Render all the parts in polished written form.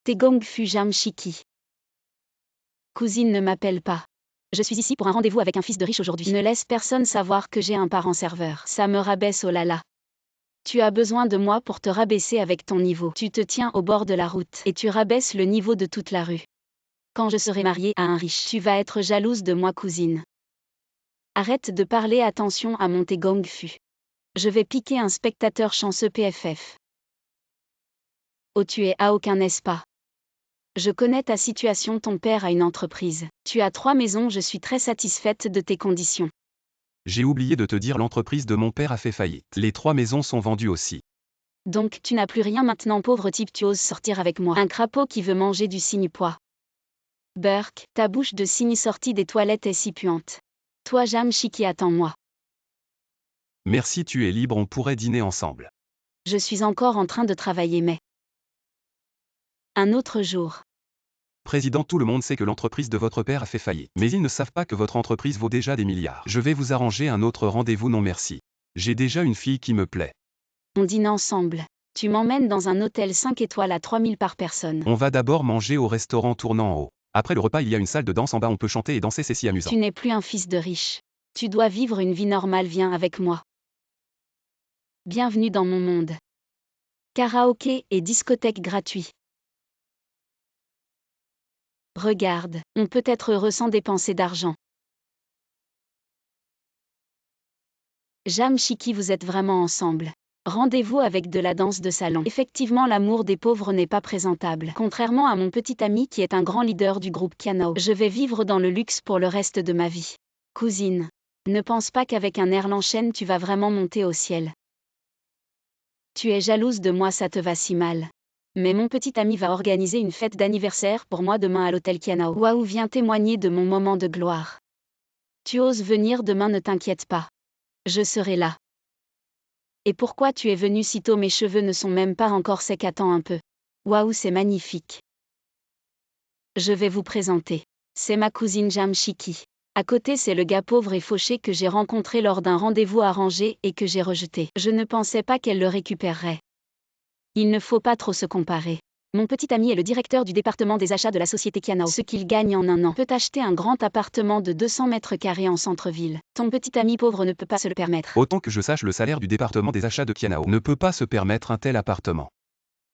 Taegong Fu Jamshiki. Cousine, ne m'appelle pas. Je suis ici pour un rendez-vous avec un fils de riche aujourd'hui. Ne laisse personne savoir que j'ai un parent serveur. Ça me rabaisse, oh là là. Tu as besoin de moi pour te rabaisser avec ton niveau. Tu te tiens au bord de la route et tu rabaisses le niveau de toute la rue. Quand je serai mariée à un riche, tu vas être jalouse de moi, cousine. Arrête de parler, attention à mon Taegong Fu. Je vais piquer un spectateur chanceux PFF. Oh, tu es à aucun, n'est-ce pas? Je connais ta situation, ton père a une entreprise. Tu as 3 maisons, je suis très satisfaite de tes conditions. J'ai oublié de te dire, l'entreprise de mon père a fait faillite. Les 3 maisons sont vendues aussi. Donc tu n'as plus rien maintenant, pauvre type, tu oses sortir avec moi. Un crapaud qui veut manger du cygne-pois. Burk, ta bouche de cygne sortie des toilettes est si puante. Toi, Jamshiki, attends-moi. Merci, tu es libre, on pourrait dîner ensemble. Je suis encore en train de travailler, mais... Un autre jour. Président, tout le monde sait que l'entreprise de votre père a fait faillite. Mais ils ne savent pas que votre entreprise vaut déjà des milliards. Je vais vous arranger un autre rendez-vous, non merci. J'ai déjà une fille qui me plaît. On dîne ensemble. Tu m'emmènes dans un hôtel 5 étoiles à 3000 par personne. On va d'abord manger au restaurant tournant en haut. Après le repas, il y a une salle de danse en bas, on peut chanter et danser, c'est si amusant. Tu n'es plus un fils de riche. Tu dois vivre une vie normale, viens avec moi. Bienvenue dans mon monde. Karaoké et discothèque gratuit. Regarde, on peut être heureux sans dépenser d'argent. Jamshiki, vous êtes vraiment ensemble. Rendez-vous avec de la danse de salon. Effectivement, l'amour des pauvres n'est pas présentable. Contrairement à mon petit ami qui est un grand leader du groupe Kianao, je vais vivre dans le luxe pour le reste de ma vie. Cousine, ne pense pas qu'avec un air l'enchaîne tu vas vraiment monter au ciel. Tu es jalouse de moi, ça te va si mal. Mais mon petit ami va organiser une fête d'anniversaire pour moi demain à l'hôtel Kianao. Waouh, viens témoigner de mon moment de gloire. Tu oses venir demain, ne t'inquiète pas. Je serai là. Et pourquoi tu es venu si tôt? Mes cheveux ne sont même pas encore secs, attends un peu. Waouh, c'est magnifique. Je vais vous présenter. C'est ma cousine Jamshiki. À côté, c'est le gars pauvre et fauché que j'ai rencontré lors d'un rendez-vous arrangé et que j'ai rejeté. Je ne pensais pas qu'elle le récupérerait. Il ne faut pas trop se comparer. Mon petit ami est le directeur du département des achats de la société Kianao. Ce qu'il gagne en un an peut acheter un grand appartement de 200 mètres carrés en centre-ville. Ton petit ami pauvre ne peut pas se le permettre. Autant que je sache, le salaire du département des achats de Kianao ne peut pas se permettre un tel appartement.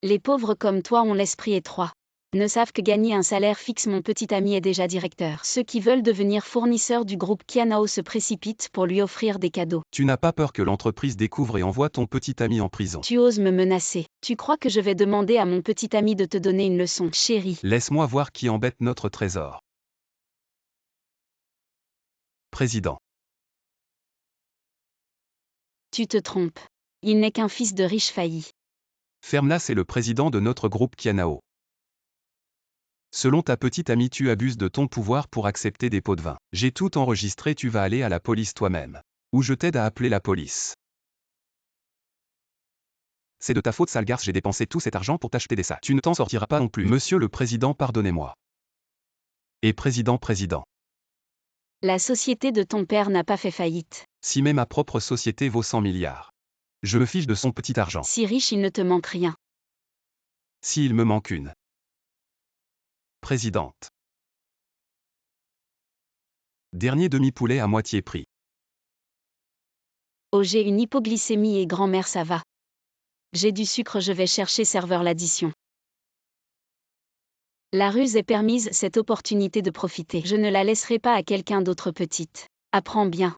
Les pauvres comme toi ont l'esprit étroit. Ne savent que gagner un salaire fixe. Mon petit ami est déjà directeur. Ceux qui veulent devenir fournisseurs du groupe Kianao se précipitent pour lui offrir des cadeaux. Tu n'as pas peur que l'entreprise découvre et envoie ton petit ami en prison? Tu oses me menacer. Tu crois que je vais demander à mon petit ami de te donner une leçon, chérie? Laisse-moi voir qui embête notre trésor. Président. Tu te trompes. Il n'est qu'un fils de riche failli. Ferme-la, c'est le président de notre groupe Kianao. Selon ta petite amie, tu abuses de ton pouvoir pour accepter des pots de vin. J'ai tout enregistré, tu vas aller à la police toi-même. Ou je t'aide à appeler la police. C'est de ta faute, sale garce, j'ai dépensé tout cet argent pour t'acheter des sacs. Tu ne t'en sortiras pas non plus. Monsieur le président, pardonnez-moi. Et président. La société de ton père n'a pas fait faillite. Si même ma propre société vaut 100 milliards. Je me fiche de son petit argent. Si riche, il ne te manque rien. S'il me manque une. Présidente. Dernier demi-poulet à moitié prix. Oh, j'ai une hypoglycémie et grand-mère, ça va. J'ai du sucre, je vais chercher serveur l'addition. La ruse est permise, cette opportunité de profiter. Je ne la laisserai pas à quelqu'un d'autre, petite. Apprends bien.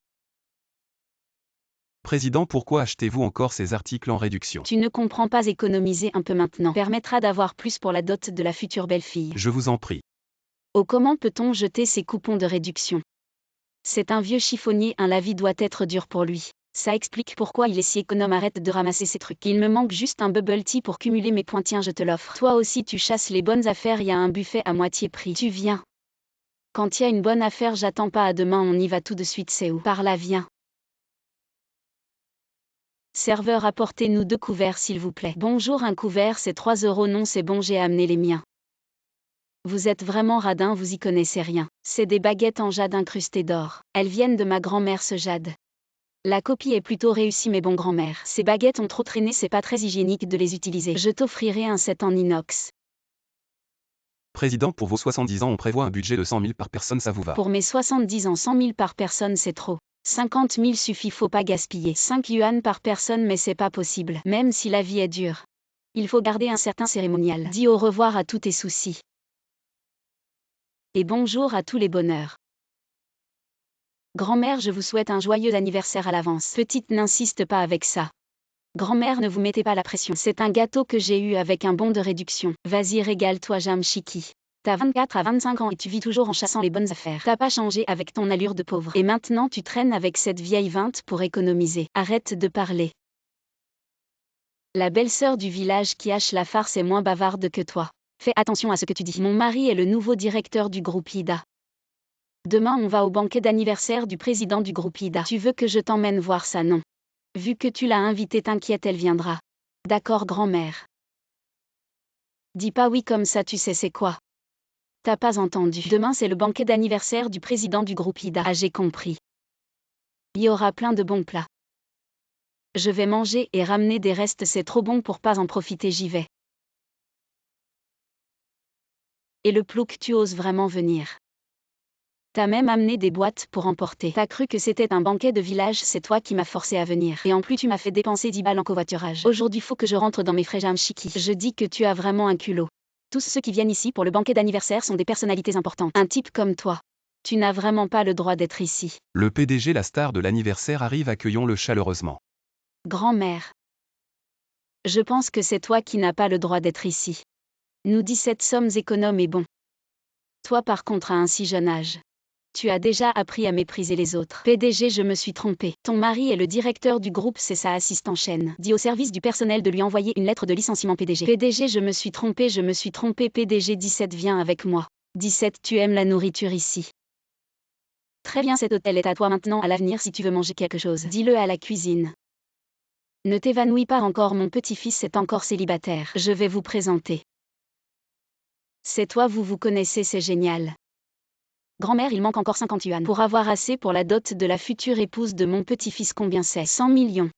Président, pourquoi achetez-vous encore ces articles en réduction? Tu ne comprends pas, économiser un peu maintenant permettra d'avoir plus pour la dot de la future belle-fille. Je vous en prie. Oh, comment peut-on jeter ces coupons de réduction? C'est un vieux chiffonnier, la vie doit être dure pour lui. Ça explique pourquoi il est si économe, arrête de ramasser ces trucs. Il me manque juste un bubble tea pour cumuler mes points, tiens, je te l'offre. Toi aussi tu chasses les bonnes affaires, il y a un buffet à moitié prix. Tu viens. Quand il y a une bonne affaire, j'attends pas à demain, on y va tout de suite, c'est où? Par là, viens. Serveur, apportez-nous 2 couverts s'il vous plaît. Bonjour, un couvert c'est 3 €, non c'est bon, j'ai amené les miens. Vous êtes vraiment radin, vous y connaissez rien. C'est des baguettes en jade incrustées d'or. Elles viennent de ma grand-mère, ce jade. La copie est plutôt réussie, mais bon, grand-mère, ces baguettes ont trop traîné, c'est pas très hygiénique de les utiliser. Je t'offrirai un set en inox. Président, pour vos 70 ans, on prévoit un budget de 100 000 par personne, ça vous va? Pour mes 70 ans, 100 000 par personne, c'est trop. 50 000 suffit, faut pas gaspiller. 5 yuan par personne, mais c'est pas possible, même si la vie est dure. Il faut garder un certain cérémonial. Dis au revoir à tous tes soucis. Et bonjour à tous les bonheurs. Grand-mère, je vous souhaite un joyeux anniversaire à l'avance. Petite, n'insiste pas avec ça. Grand-mère, ne vous mettez pas la pression. C'est un gâteau que j'ai eu avec un bon de réduction. Vas-y, régale-toi, Jamshiki. T'as 24 à 25 ans et tu vis toujours en chassant les bonnes affaires. T'as pas changé avec ton allure de pauvre. Et maintenant tu traînes avec cette vieille vinte pour économiser. Arrête de parler. La belle-sœur du village qui hache la farce est moins bavarde que toi. Fais attention à ce que tu dis. Mon mari est le nouveau directeur du groupe Ida. Demain on va au banquet d'anniversaire du président du groupe Ida. Tu veux que je t'emmène voir ça? Non. Vu que tu l'as invitée, t'inquiète, elle viendra. D'accord, grand-mère. Dis pas oui comme ça, tu sais c'est quoi. T'as pas entendu. Demain c'est le banquet d'anniversaire du président du groupe Ida. Ah, j'ai compris. Il y aura plein de bons plats. Je vais manger et ramener des restes, c'est trop bon pour pas en profiter, j'y vais. Et le plouc, tu oses vraiment venir? T'as même amené des boîtes pour emporter. T'as cru que c'était un banquet de village, c'est toi qui m'as forcé à venir. Et en plus tu m'as fait dépenser 10 balles en covoiturage. Aujourd'hui faut que je rentre dans mes frais, Jamshiki. Je dis que tu as vraiment un culot. Tous ceux qui viennent ici pour le banquet d'anniversaire sont des personnalités importantes. Un type comme toi. Tu n'as vraiment pas le droit d'être ici. Le PDG, la star de l'anniversaire, arrive, accueillons-le chaleureusement. Grand-mère. Je pense que c'est toi qui n'as pas le droit d'être ici. Nous 17 sommes économes et bons. Toi par contre à un si jeune âge. Tu as déjà appris à mépriser les autres. PDG, je me suis trompée. Ton mari est le directeur du groupe, c'est sa assistante en chaîne. Dis au service du personnel de lui envoyer une lettre de licenciement. PDG. PDG, je me suis trompée. PDG 17, viens avec moi. 17, tu aimes la nourriture ici. Très bien, cet hôtel est à toi maintenant. À l'avenir, si tu veux manger quelque chose, dis-le à la cuisine. Ne t'évanouis pas encore, mon petit-fils est encore célibataire. Je vais vous présenter. C'est toi, vous vous connaissez, c'est génial. Grand-mère, il manque encore 50 yuan pour avoir assez pour la dot de la future épouse de mon petit-fils. Combien c'est? 100 millions.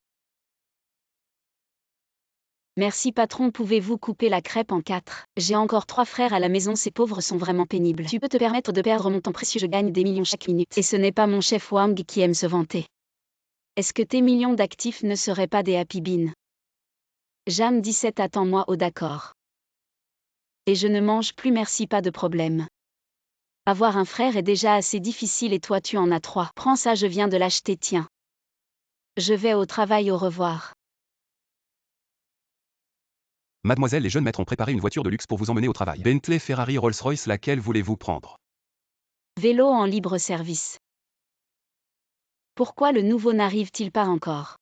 Merci patron, pouvez-vous couper la crêpe en 4? J'ai encore 3 frères à la maison, ces pauvres sont vraiment pénibles. Tu peux te permettre de perdre mon temps précieux, je gagne des millions chaque minute. Et ce n'est pas mon chef Wang qui aime se vanter. Est-ce que tes millions d'actifs ne seraient pas des happy beans? Jam 17, attends-moi au d'accord. Et je ne mange plus, merci, pas de problème. Avoir un frère est déjà assez difficile et toi tu en as 3. Prends ça, je viens de l'acheter, tiens. Je vais au travail, au revoir. Mademoiselle, les jeunes maîtres ont préparé une voiture de luxe pour vous emmener au travail. Bentley, Ferrari, Rolls-Royce, laquelle voulez-vous prendre? Vélo en libre service. Pourquoi le nouveau n'arrive-t-il pas encore?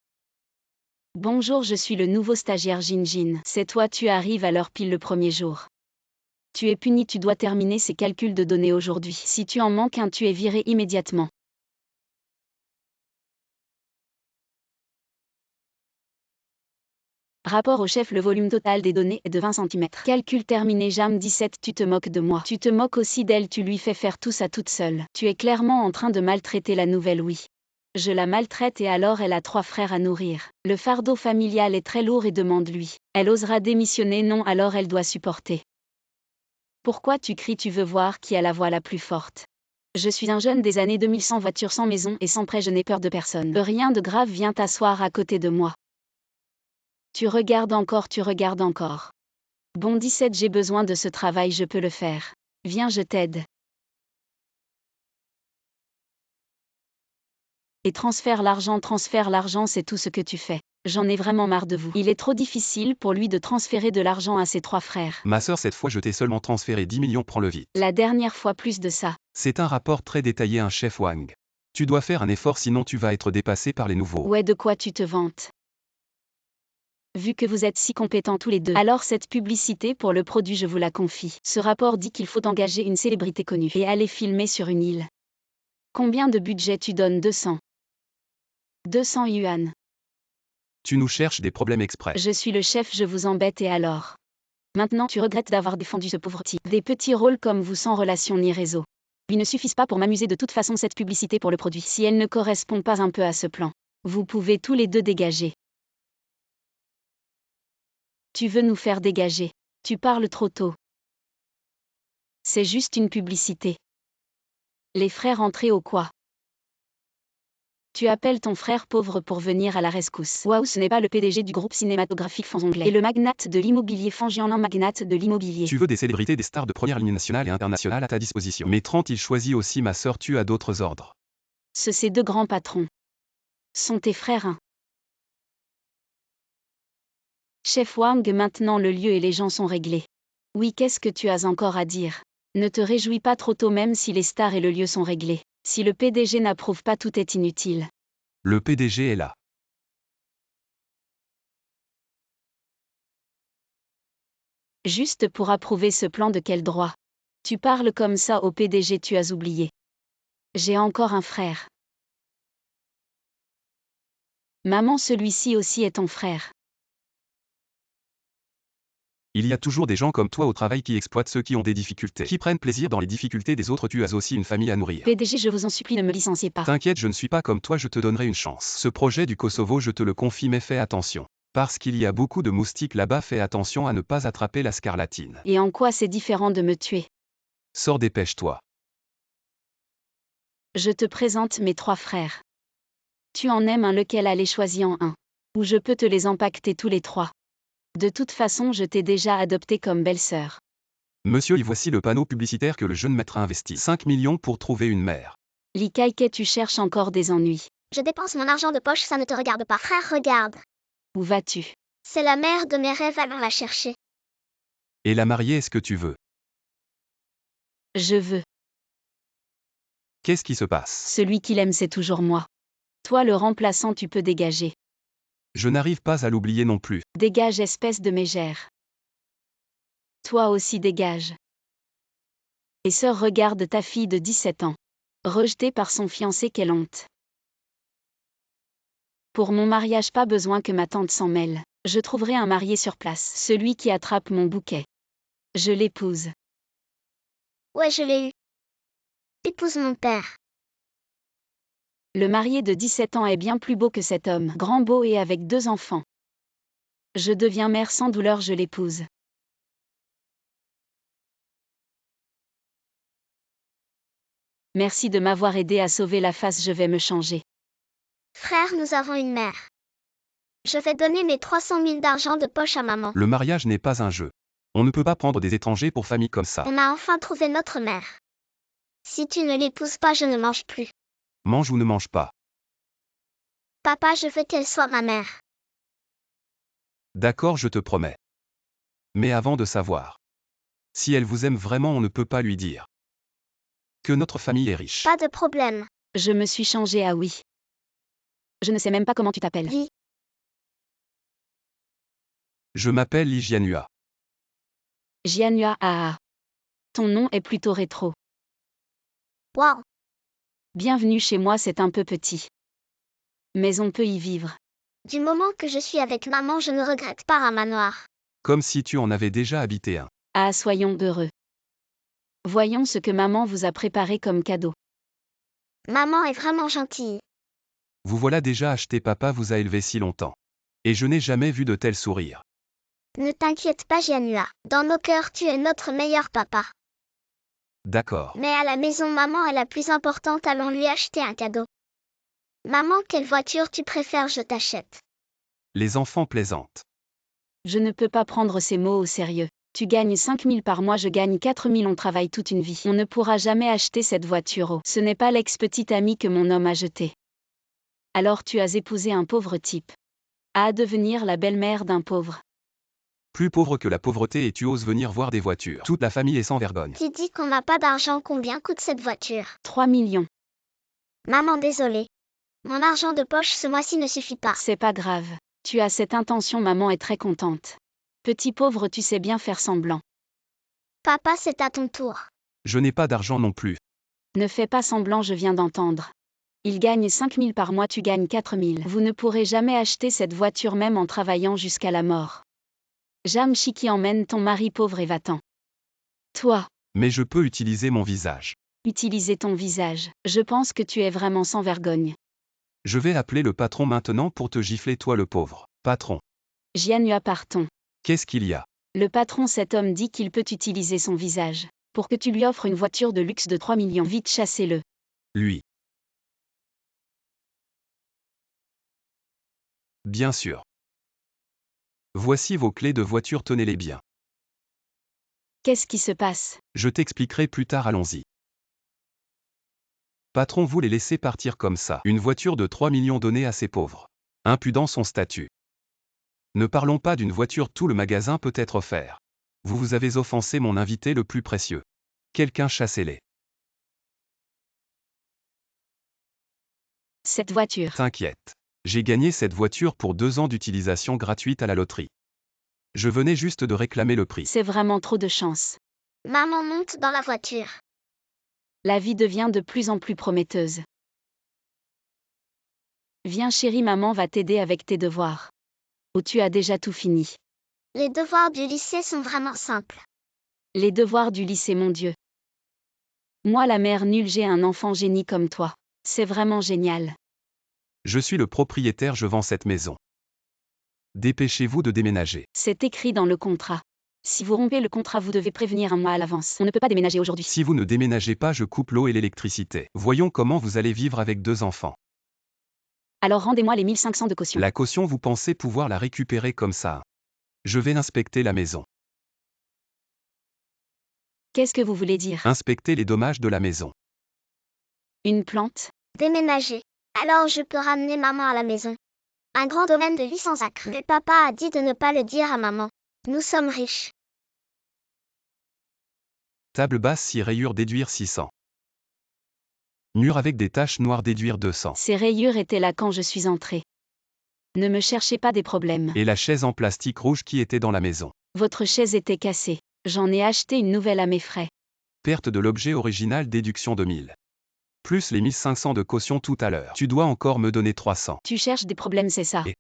Bonjour, je suis le nouveau stagiaire Jinjin. C'est toi, tu arrives à l'heure pile le premier jour. Tu es puni, tu dois terminer ces calculs de données aujourd'hui. Si tu en manques un, tu es viré immédiatement. Rapport au chef, le volume total des données est de 20 cm. Calcul terminé, Jam 17, tu te moques de moi. Tu te moques aussi d'elle, tu lui fais faire tout ça toute seule. Tu es clairement en train de maltraiter la nouvelle, oui. Je la maltraite et alors elle a 3 frères à nourrir. Le fardeau familial est très lourd et demande-lui. Elle osera démissionner? Non, alors elle doit supporter. Pourquoi tu cries? Tu veux voir qui a la voix la plus forte? Je suis un jeune des années 2000, sans voiture, sans maison et sans prêt, je n'ai peur de personne. Rien de grave, viens t'asseoir à côté de moi. Tu regardes encore, tu regardes encore. Bon 17, j'ai besoin de ce travail, je peux le faire. Viens, je t'aide. Et transfère l'argent, c'est tout ce que tu fais. J'en ai vraiment marre de vous. Il est trop difficile pour lui de transférer de l'argent à ses 3 frères. Ma sœur, cette fois je t'ai seulement transféré 10 millions, prends-le vite. La dernière fois plus de ça. C'est un rapport très détaillé, un chef Wang. Tu dois faire un effort, sinon tu vas être dépassé par les nouveaux. Ouais, de quoi tu te vantes? Vu que vous êtes si compétents tous les deux, alors cette publicité pour le produit, je vous la confie. Ce rapport dit qu'il faut engager une célébrité connue et aller filmer sur une île. Combien de budget tu donnes? 200 yuan. Tu nous cherches des problèmes exprès. Je suis le chef, je vous embête et alors? Maintenant tu regrettes d'avoir défendu ce pauvre type. Des petits rôles comme vous sans relation ni réseau. Ils ne suffisent pas pour m'amuser de toute façon, cette publicité pour le produit. Si elle ne correspond pas un peu à ce plan, vous pouvez tous les deux dégager. Tu veux nous faire dégager? Tu parles trop tôt. C'est juste une publicité. Les frères entrés au quoi? Tu appelles ton frère pauvre pour venir à la rescousse. Waouh, ce n'est pas le PDG du groupe cinématographique Fonzonglet. Et le magnate de l'immobilier Fangianan, magnate de l'immobilier. Tu veux des célébrités, des stars de première ligne nationale et internationale à ta disposition. Mais 30, il choisit aussi ma sœur, tu as d'autres ordres. Ces deux grands patrons sont tes frères, hein? Chef Wang, maintenant le lieu et les gens sont réglés. Oui, qu'est-ce que tu as encore à dire? Ne te réjouis pas trop tôt même si les stars et le lieu sont réglés. Si le PDG n'approuve pas, tout est inutile. Le PDG est là. Juste pour approuver ce plan, de quel droit? Tu parles comme ça au PDG, tu as oublié. J'ai encore un frère. Maman, celui-ci aussi est ton frère. Il y a toujours des gens comme toi au travail qui exploitent ceux qui ont des difficultés, qui prennent plaisir dans les difficultés des autres. Tu as aussi une famille à nourrir. PDG, je vous en supplie, ne me licenciez pas. T'inquiète, je ne suis pas comme toi, je te donnerai une chance. Ce projet du Kosovo, je te le confie, mais fais attention. Parce qu'il y a beaucoup de moustiques là-bas, fais attention à ne pas attraper la scarlatine. Et en quoi c'est différent de me tuer? Sors, dépêche-toi. Je te présente mes 3 frères. Tu en aimes un, lequel? Allez, choisis en un. Ou je peux te les empaqueter tous les 3. De toute façon, je t'ai déjà adopté comme belle-sœur. Monsieur, y voici le panneau publicitaire que le jeune maître a investi. 5 millions pour trouver une mère. Likaike, tu cherches encore des ennuis. Je dépense mon argent de poche, ça ne te regarde pas. Frère, regarde. Où vas-tu? C'est la mère de mes rêves, allons la chercher. Et la marier, est-ce que tu veux? Je veux. Qu'est-ce qui se passe? Celui qu'il aime, c'est toujours moi. Toi, le remplaçant, tu peux dégager. Je n'arrive pas à l'oublier non plus. Dégage, espèce de mégère. Toi aussi, dégage. Et sœur, regarde ta fille de 17 ans. Rejetée par son fiancé, quelle honte. Pour mon mariage, pas besoin que ma tante s'en mêle. Je trouverai un marié sur place, celui qui attrape mon bouquet. Je l'épouse. Ouais, je l'ai eu. Épouse mon père. Le marié de 17 ans est bien plus beau que cet homme, grand, beau et avec 2 enfants. Je deviens mère sans douleur, je l'épouse. Merci de m'avoir aidé à sauver la face, je vais me changer. Frère, nous avons une mère. Je vais donner mes 300 000 d'argent de poche à maman. Le mariage n'est pas un jeu. On ne peut pas prendre des étrangers pour famille comme ça. On a enfin trouvé notre mère. Si tu ne l'épouses pas, je ne mange plus. Mange ou ne mange pas. Papa, je veux qu'elle soit ma mère. D'accord, je te promets. Mais avant de savoir. Si elle vous aime vraiment, on ne peut pas lui dire que notre famille est riche. Pas de problème. Je me suis changée à oui. Je ne sais même pas comment tu t'appelles. Oui. Je m'appelle Ligianua. Jianua Aa. Ton nom est plutôt rétro. Wow. Bienvenue chez moi, c'est un peu petit. Mais on peut y vivre. Du moment que je suis avec maman, je ne regrette pas un manoir. Comme si tu en avais déjà habité un. Ah, soyons heureux. Voyons ce que maman vous a préparé comme cadeau. Maman est vraiment gentille. Vous voilà déjà acheté, papa vous a élevé si longtemps. Et je n'ai jamais vu de tel sourire. Ne t'inquiète pas, Gianua. Dans nos cœurs, tu es notre meilleur papa. D'accord. Mais à la maison, maman est la plus importante, allons lui acheter un cadeau. Maman, quelle voiture tu préfères, je t'achète. Les enfants plaisantent. Je ne peux pas prendre ces mots au sérieux. Tu gagnes 5 000 par mois, je gagne 4 000, on travaille toute une vie. On ne pourra jamais acheter cette voiture. Oh, ce n'est pas l'ex-petite amie que mon homme a jetée. Alors tu as épousé un pauvre type. À devenir la belle-mère d'un pauvre. Plus pauvre que la pauvreté et tu oses venir voir des voitures. Toute la famille est sans vergogne. Tu dis qu'on n'a pas d'argent, combien coûte cette voiture? 3 millions. Maman, désolée. Mon argent de poche ce mois-ci ne suffit pas. C'est pas grave. Tu as cette intention, maman est très contente. Petit pauvre, tu sais bien faire semblant. Papa, c'est à ton tour. Je n'ai pas d'argent non plus. Ne fais pas semblant, je viens d'entendre. Il gagne 5 000 par mois, tu gagnes 4 000. Vous ne pourrez jamais acheter cette voiture même en travaillant jusqu'à la mort. Jamshiki, emmène ton mari pauvre et va-t'en. Toi, Mais je peux utiliser mon visage. utiliser ton visage. Je pense que tu es vraiment sans vergogne. Je vais appeler le patron maintenant pour te gifler, toi le pauvre. Patron. Jianua, partons. Qu'est-ce qu'il y a? Le patron, cet homme dit qu'il peut utiliser son visage. Pour que tu lui offres une voiture de luxe de 3 millions, vite chassez-le. Lui. Bien sûr. Voici vos clés de voiture, tenez-les bien. Qu'est-ce qui se passe? Je t'expliquerai plus tard, allons-y. Patron, vous les laissez partir comme ça. Une voiture de 3 millions donnée à ces pauvres. Impudent son statut. Ne parlons pas d'une voiture, tout le magasin peut être offert. Vous avez offensé mon invité le plus précieux. Quelqu'un chassez-les. Cette voiture. T'inquiète. J'ai gagné cette voiture pour 2 ans d'utilisation gratuite à la loterie. Je venais juste de réclamer le prix. C'est vraiment trop de chance. Maman monte dans la voiture. La vie devient de plus en plus prometteuse. Viens chérie, maman va t'aider avec tes devoirs. Ou tu as déjà tout fini? Les devoirs du lycée sont vraiment simples. Les devoirs du lycée, mon Dieu. Moi la mère nulle, j'ai un enfant génie comme toi. C'est vraiment génial. Je suis le propriétaire, je vends cette maison. Dépêchez-vous de déménager. C'est écrit dans le contrat. Si vous rompez le contrat, vous devez prévenir un mois à l'avance. On ne peut pas déménager aujourd'hui. Si vous ne déménagez pas, je coupe l'eau et l'électricité. Voyons comment vous allez vivre avec 2 enfants. Alors rendez-moi les 1500 de caution. La caution, vous pensez pouvoir la récupérer comme ça? Je vais inspecter la maison. Qu'est-ce que vous voulez dire? Inspecter les dommages de la maison. Une plante? Déménager. Alors je peux ramener maman à la maison. Un grand domaine de 800 acres. Mais papa a dit de ne pas le dire à maman. Nous sommes riches. Table basse 6 rayures, déduire 600. Mur avec des taches noires, déduire 200. Ces rayures étaient là quand je suis entrée. Ne me cherchez pas des problèmes. Et la chaise en plastique rouge qui était dans la maison. Votre chaise était cassée. J'en ai acheté une nouvelle à mes frais. Perte de l'objet original, déduction 2000. Plus les 1500 de caution tout à l'heure. Tu dois encore me donner 300. Tu cherches des problèmes, c'est ça? Et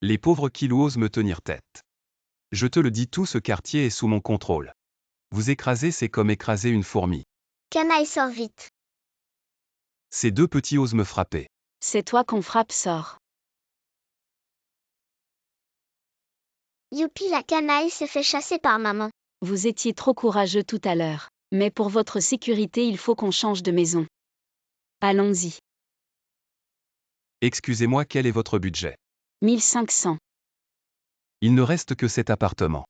les pauvres qui osent me tenir tête. Je te le dis, tout ce quartier est sous mon contrôle. Vous écraser, c'est comme écraser une fourmi. Canaille sort vite. Ces 2 petits osent me frapper. C'est toi qu'on frappe, sort. Youpi, la canaille s'est fait chasser par maman. Vous étiez trop courageux tout à l'heure. Mais pour votre sécurité, il faut qu'on change de maison. Allons-y. Excusez-moi, quel est votre budget? 1500. Il ne reste que cet appartement.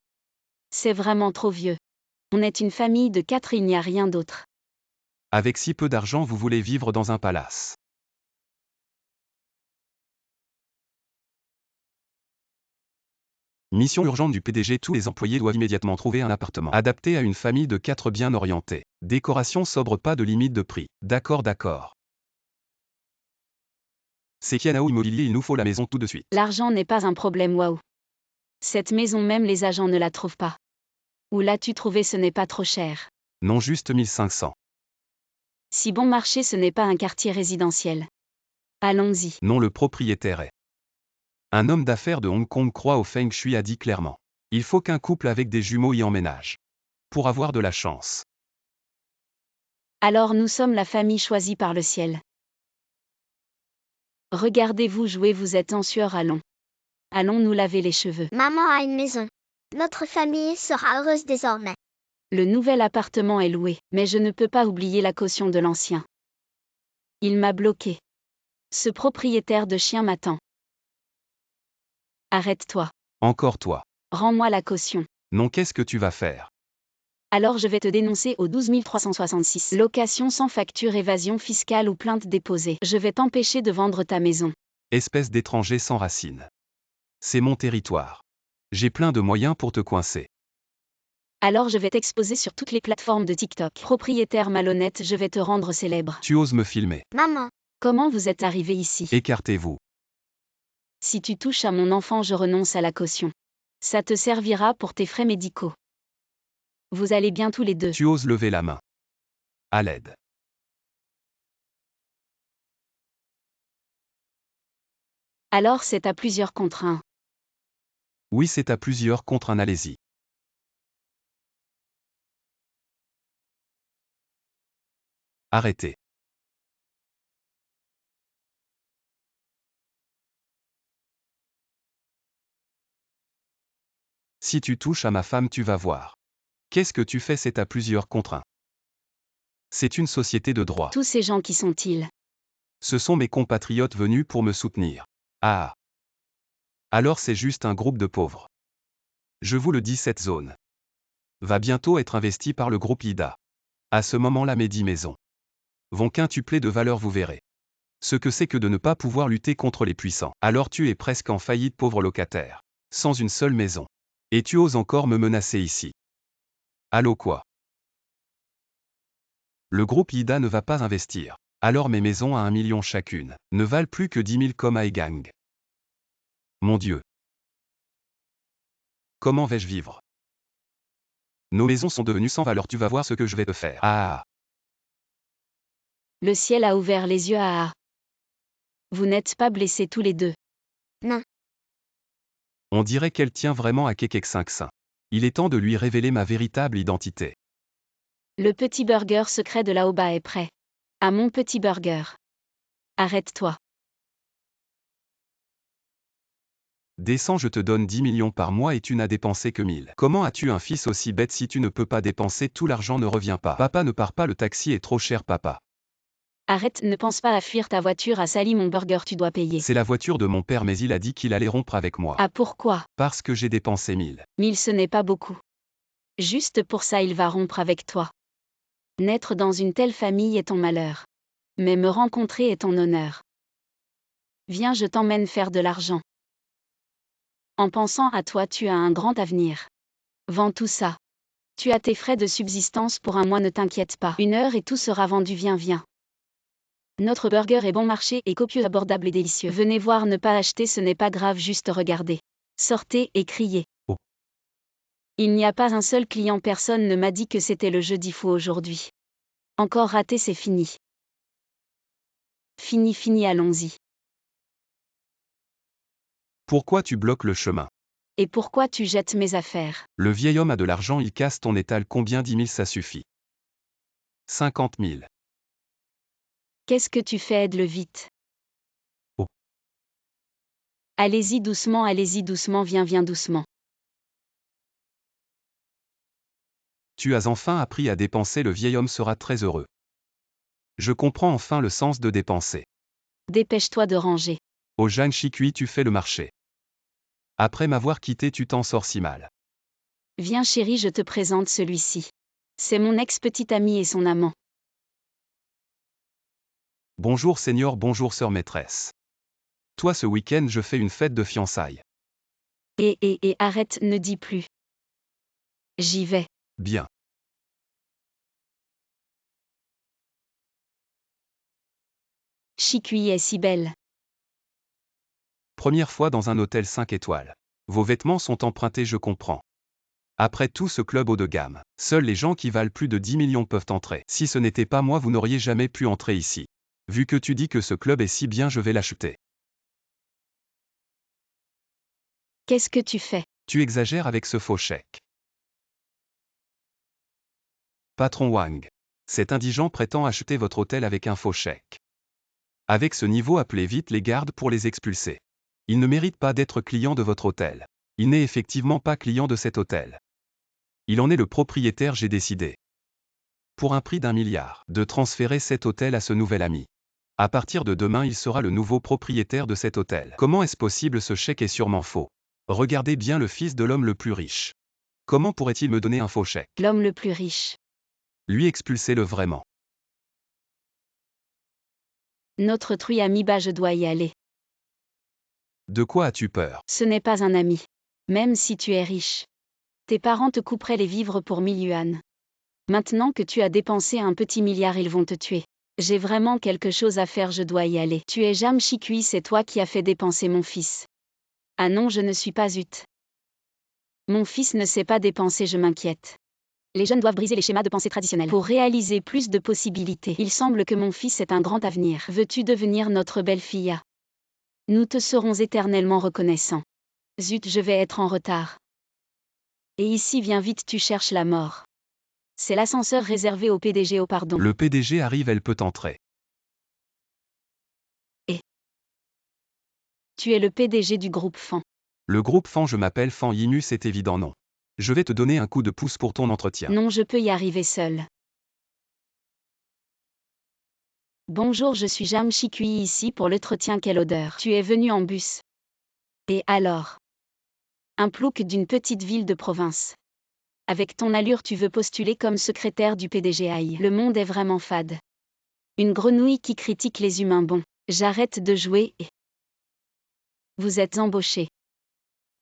C'est vraiment trop vieux. On est une famille de 4 et il n'y a rien d'autre. Avec si peu d'argent, vous voulez vivre dans un palace. Mission urgente du PDG, tous les employés doivent immédiatement trouver un appartement adapté à une famille de 4 bien orientée. Décoration sobre, pas de limite de prix. D'accord. C'est Kianao Immobilier, il nous faut la maison tout de suite. L'argent n'est pas un problème, waouh. Cette maison, même les agents ne la trouvent pas. Où l'as-tu trouvé? Ce n'est pas trop cher. Non, juste 1500. Si bon marché, ce n'est pas un quartier résidentiel. Allons-y. Non, le propriétaire est un homme d'affaires de Hong Kong, croit au Feng Shui, a dit clairement. Il faut qu'un couple avec des jumeaux y emménage. Pour avoir de la chance. Alors nous sommes la famille choisie par le ciel. Regardez-vous jouer, vous êtes en sueur, allons. Allons nous laver les cheveux. Maman a une maison. Notre famille sera heureuse désormais. Le nouvel appartement est loué, mais je ne peux pas oublier la caution de l'ancien. Il m'a bloqué. Ce propriétaire de chien m'attend. Arrête-toi. Encore toi. Rends-moi la caution. Non, qu'est-ce que tu vas faire? Alors je vais te dénoncer au 12 366. Location sans facture, évasion fiscale ou plainte déposée. Je vais t'empêcher de vendre ta maison. Espèce d'étranger sans racines. C'est mon territoire. J'ai plein de moyens pour te coincer. Alors je vais t'exposer sur toutes les plateformes de TikTok. Propriétaire malhonnête, je vais te rendre célèbre. Tu oses me filmer. Maman. Comment vous êtes arrivé ici? Écartez-vous. Si tu touches à mon enfant, je renonce à la caution. Ça te servira pour tes frais médicaux. Vous allez bien tous les deux. Tu oses lever la main. À l'aide. Alors c'est à plusieurs contre un. Oui, c'est à plusieurs contre un, allez-y. Arrêtez. Si tu touches à ma femme, tu vas voir. Qu'est-ce que tu fais? C'est à plusieurs contre un. C'est une société de droit. Tous ces gens qui sont-ils? Ce sont mes compatriotes venus pour me soutenir. Ah. Alors c'est juste un groupe de pauvres. Je vous le dis, cette zone va bientôt être investie par le groupe Ida. À ce moment-là, mes 10 maisons vont quintupler de valeur, vous verrez. Ce que c'est que de ne pas pouvoir lutter contre les puissants. Alors tu es presque en faillite, pauvre locataire. Sans une seule maison. Et tu oses encore me menacer ici. Allô quoi? Le groupe Ida ne va pas investir. Alors mes maisons à 1 million chacune ne valent plus que 10 000 comme à Egang. Mon Dieu. Comment vais-je vivre? Nos maisons sont devenues sans valeur, tu vas voir ce que je vais te faire. Ah. Le ciel a ouvert les yeux à Ah. Vous n'êtes pas blessés tous les deux? Non. On dirait qu'elle tient vraiment à Kekek 5. Il est temps de lui révéler ma véritable identité. Le petit burger secret de Laoba est prêt. À mon petit burger. Arrête-toi. Descends, je te donne 10 millions par mois et tu n'as dépensé que 1000. Comment as-tu un fils aussi bête? Si tu ne peux pas dépenser tout l'argent, ne revient pas. Papa, ne pars pas, le taxi est trop cher, papa. Arrête, ne pense pas à fuir, ta voiture a sali mon burger, tu dois payer. C'est la voiture de mon père, mais il a dit qu'il allait rompre avec moi. Ah, pourquoi? Parce que j'ai dépensé 1000. 1000, ce n'est pas beaucoup. Juste pour ça il va rompre avec toi. Naître dans une telle famille est ton malheur. Mais me rencontrer est ton honneur. Viens, je t'emmène faire de l'argent. En pensant à toi, tu as un grand avenir. Vends tout ça. Tu as tes frais de subsistance pour un mois, ne t'inquiète pas. 1 heure et tout sera vendu, viens. Notre burger est bon marché et copieux, abordable et délicieux. Venez voir, ne pas acheter, ce n'est pas grave, juste regardez. Sortez et criez. Oh. Il n'y a pas un seul client, personne ne m'a dit que c'était le jeudi fou aujourd'hui. Encore raté, c'est fini. Fini, allons-y. Pourquoi tu bloques le chemin? Et pourquoi tu jettes mes affaires? Le vieil homme a de l'argent, il casse ton étal. Combien? 10 000, ça suffit. 50 000. Qu'est-ce que tu fais? Aide-le vite. Oh. Allez-y doucement, viens doucement. Tu as enfin appris à dépenser, le vieil homme sera très heureux. Je comprends enfin le sens de dépenser. Dépêche-toi de ranger. Au Zhang Shikui, tu fais le marché. Après m'avoir quitté, tu t'en sors si mal. Viens chérie, je te présente celui-ci. C'est mon ex-petit ami et son amant. Bonjour Seigneur, bonjour sœur maîtresse. Toi, ce week-end, je fais une fête de fiançailles. Et arrête, ne dis plus. J'y vais. Bien. Shikui est si belle. Première fois dans un hôtel 5 étoiles. Vos vêtements sont empruntés, je comprends. Après tout, ce club haut de gamme, seuls les gens qui valent plus de 10 millions peuvent entrer. Si ce n'était pas moi, vous n'auriez jamais pu entrer ici. Vu que tu dis que ce club est si bien, je vais l'acheter. Qu'est-ce que tu fais? Tu exagères avec ce faux chèque. Patron Wang. Cet indigent prétend acheter votre hôtel avec un faux chèque. Avec ce niveau, appelez vite les gardes pour les expulser. Il ne mérite pas d'être client de votre hôtel. Il n'est effectivement pas client de cet hôtel. Il en est le propriétaire, j'ai décidé. Pour un prix d'1 milliard, de transférer cet hôtel à ce nouvel ami. À partir de demain, il sera le nouveau propriétaire de cet hôtel. Comment est-ce possible? Ce chèque est sûrement faux. Regardez bien, le fils de l'homme le plus riche. Comment pourrait-il me donner un faux chèque? L'homme le plus riche. Lui, expulsez-le vraiment. Notre truie ami, je dois y aller. De quoi as-tu peur? Ce n'est pas un ami. Même si tu es riche. Tes parents te couperaient les vivres pour 1000 yuan. Maintenant que tu as dépensé un petit milliard, ils vont te tuer. J'ai vraiment quelque chose à faire, je dois y aller. Tu es Jam Shikui, c'est toi qui as fait dépenser mon fils. Ah non, je ne suis pas Ut. Mon fils ne sait pas dépenser, je m'inquiète. Les jeunes doivent briser les schémas de pensée traditionnels pour réaliser plus de possibilités. Il semble que mon fils ait un grand avenir. Veux-tu devenir notre belle-fille? Nous te serons éternellement reconnaissants. Zut, je vais être en retard. Et ici, viens vite, tu cherches la mort. C'est l'ascenseur réservé au PDG, oh pardon. Le PDG arrive, elle peut entrer. Et tu es le PDG du groupe Fan. Le groupe Fan, je m'appelle Fan Yimu, c'est évident, non. Je vais te donner un coup de pouce pour ton entretien. Non, je peux y arriver seul. Bonjour, je suis Jam Chikui ici pour l'entretien. Quelle odeur. Tu es venu en bus. Et alors? Un plouc d'une petite ville de province. Avec ton allure, tu veux postuler comme secrétaire du PDG. Aïe, le monde est vraiment fade. Une grenouille qui critique les humains. Bon, j'arrête de jouer et... Vous êtes embauché.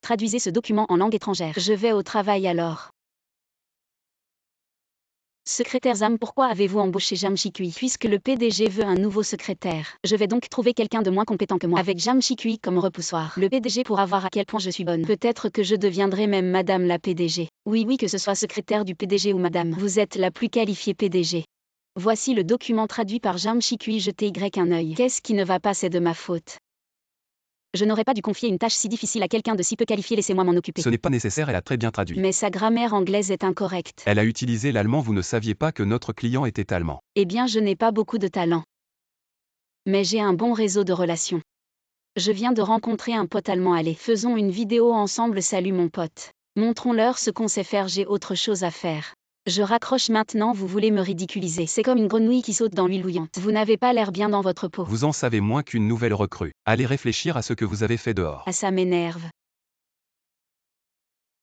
Traduisez ce document en langue étrangère. Je vais au travail alors. Secrétaire Zam, pourquoi avez-vous embauché Jam Chikui? Puisque le PDG veut un nouveau secrétaire. Je vais donc trouver quelqu'un de moins compétent que moi. Avec Jam Chikui comme repoussoir. Le PDG pourra voir à quel point je suis bonne. Peut-être que je deviendrai même Madame la PDG. Oui, que ce soit secrétaire du PDG ou Madame. Vous êtes la plus qualifiée PDG. Voici le document traduit par Jam Chikui. Jetez un œil. Qu'est-ce qui ne va pas? C'est de ma faute. Je n'aurais pas dû confier une tâche si difficile à quelqu'un de si peu qualifié. Laissez-moi m'en occuper. Ce n'est pas nécessaire, elle a très bien traduit. Mais sa grammaire anglaise est incorrecte. Elle a utilisé l'allemand, vous ne saviez pas que notre client était allemand. Eh bien, je n'ai pas beaucoup de talent. Mais j'ai un bon réseau de relations. Je viens de rencontrer un pote allemand. Allez, faisons une vidéo ensemble. Salut mon pote. Montrons-leur ce qu'on sait faire. J'ai autre chose à faire. Je raccroche maintenant. Vous voulez me ridiculiser? C'est comme une grenouille qui saute dans l'huile bouillante. Vous n'avez pas l'air bien dans votre peau. Vous en savez moins qu'une nouvelle recrue. Allez réfléchir à ce que vous avez fait dehors. Ah, ça m'énerve.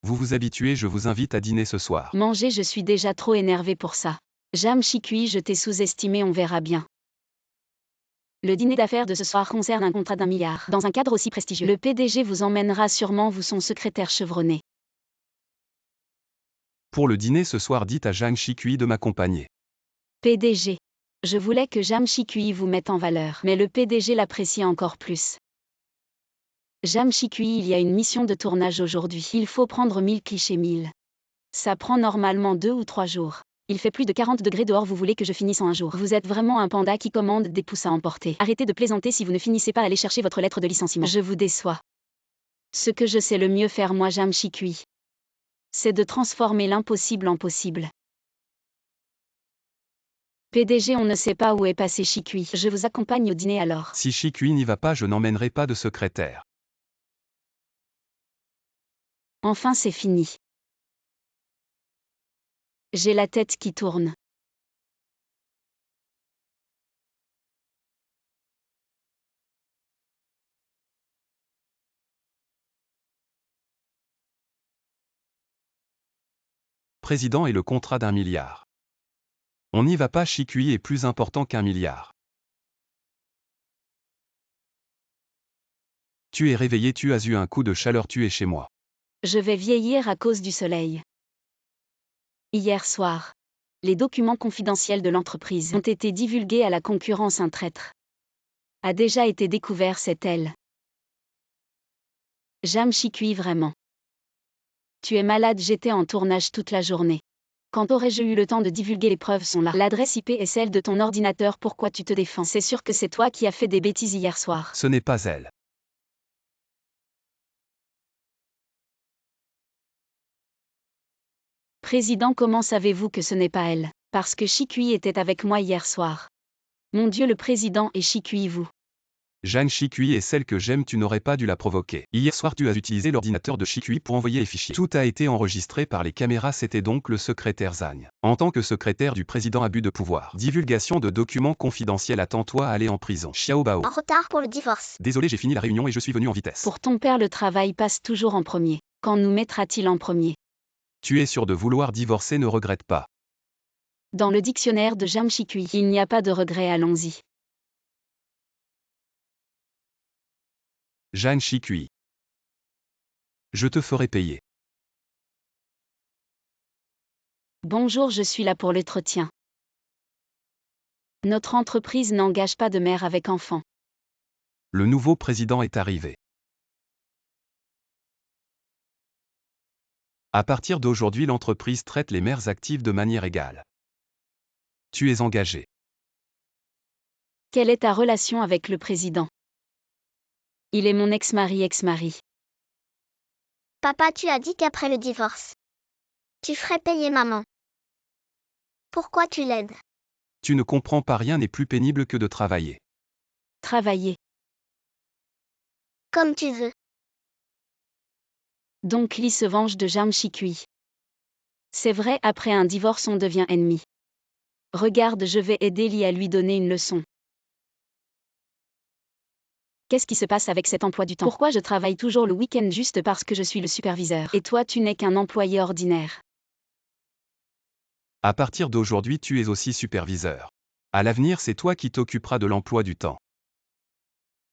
Vous vous habituez, je vous invite à dîner ce soir. Manger, je suis déjà trop énervé pour ça. Jam Chikui, je t'ai sous-estimé, on verra bien. Le dîner d'affaires de ce soir concerne un contrat d'1 milliard. Dans un cadre aussi prestigieux. Le PDG vous emmènera sûrement, vous son secrétaire chevronné. Pour le dîner ce soir, dites à Jam Chikui de m'accompagner. PDG. Je voulais que Jam Chikui vous mette en valeur, mais le PDG l'apprécie encore plus. Jam Chikui, il y a une mission de tournage aujourd'hui. Il faut prendre 1000 clichés 1000. Ça prend normalement 2 ou 3 jours. Il fait plus de 40 degrés dehors, vous voulez que je finisse en un jour? Vous êtes vraiment un panda qui commande des pouces à emporter. Arrêtez de plaisanter, si vous ne finissez pas, allez chercher votre lettre de licenciement. Je vous déçois. Ce que je sais le mieux faire moi Jam Chikui, c'est de transformer l'impossible en possible. PDG, on ne sait pas où est passé Chikui. Je vous accompagne au dîner alors. Si Chikui n'y va pas, je n'emmènerai pas de secrétaire. Enfin c'est fini. J'ai la tête qui tourne. Président et le contrat d'1 milliard. On n'y va pas, Chikui est plus important qu'1 milliard. Tu es réveillé, tu as eu un coup de chaleur, tu es chez moi. Je vais vieillir à cause du soleil. Hier soir, les documents confidentiels de l'entreprise ont été divulgués à la concurrence. Un traître a déjà été découvert, c'est elle. Jam Chikui, vraiment. Tu es malade, j'étais en tournage toute la journée. Quand aurais-je eu le temps de divulguer? Les preuves sont là. L'adresse IP est celle de ton ordinateur, pourquoi tu te défends? C'est sûr que c'est toi qui as fait des bêtises hier soir. Ce n'est pas elle. Président, comment savez-vous que ce n'est pas elle? Parce que Chikui était avec moi hier soir. Mon Dieu, le président et Chikui, vous. Jam Chikui est celle que j'aime, tu n'aurais pas dû la provoquer. Hier soir, tu as utilisé l'ordinateur de Chikui pour envoyer les fichiers. Tout a été enregistré par les caméras, c'était donc le secrétaire Zang. En tant que secrétaire du président, abus de pouvoir. Divulgation de documents confidentiels, attends-toi à aller en prison. Xiao Bao. En retard pour le divorce. Désolé, j'ai fini la réunion et je suis venu en vitesse. Pour ton père, le travail passe toujours en premier. Quand nous mettra-t-il en premier? Tu es sûr de vouloir divorcer, ne regrette pas. Dans le dictionnaire de Jam Chikui, il n'y a pas de regret, allons-y. Jam Chikui. Je te ferai payer. Bonjour, je suis là pour l'entretien. Notre entreprise n'engage pas de mère avec enfant. Le nouveau président est arrivé. À partir d'aujourd'hui, l'entreprise traite les mères actives de manière égale. Tu es engagé. Quelle est ta relation avec le président? Il est mon ex-mari. Papa, tu as dit qu'après le divorce, tu ferais payer maman. Pourquoi tu l'aides? Tu ne comprends pas, rien n'est plus pénible que de travailler. Travailler. Comme tu veux. Donc Lee se venge de Jam Chikui. C'est vrai, après un divorce on devient ennemi. Regarde, je vais aider Lee à lui donner une leçon. Qu'est-ce qui se passe avec cet emploi du temps? Pourquoi je travaille toujours le week-end juste parce que je suis le superviseur? Et toi, tu n'es qu'un employé ordinaire. À partir d'aujourd'hui, tu es aussi superviseur. À l'avenir, c'est toi qui t'occuperas de l'emploi du temps.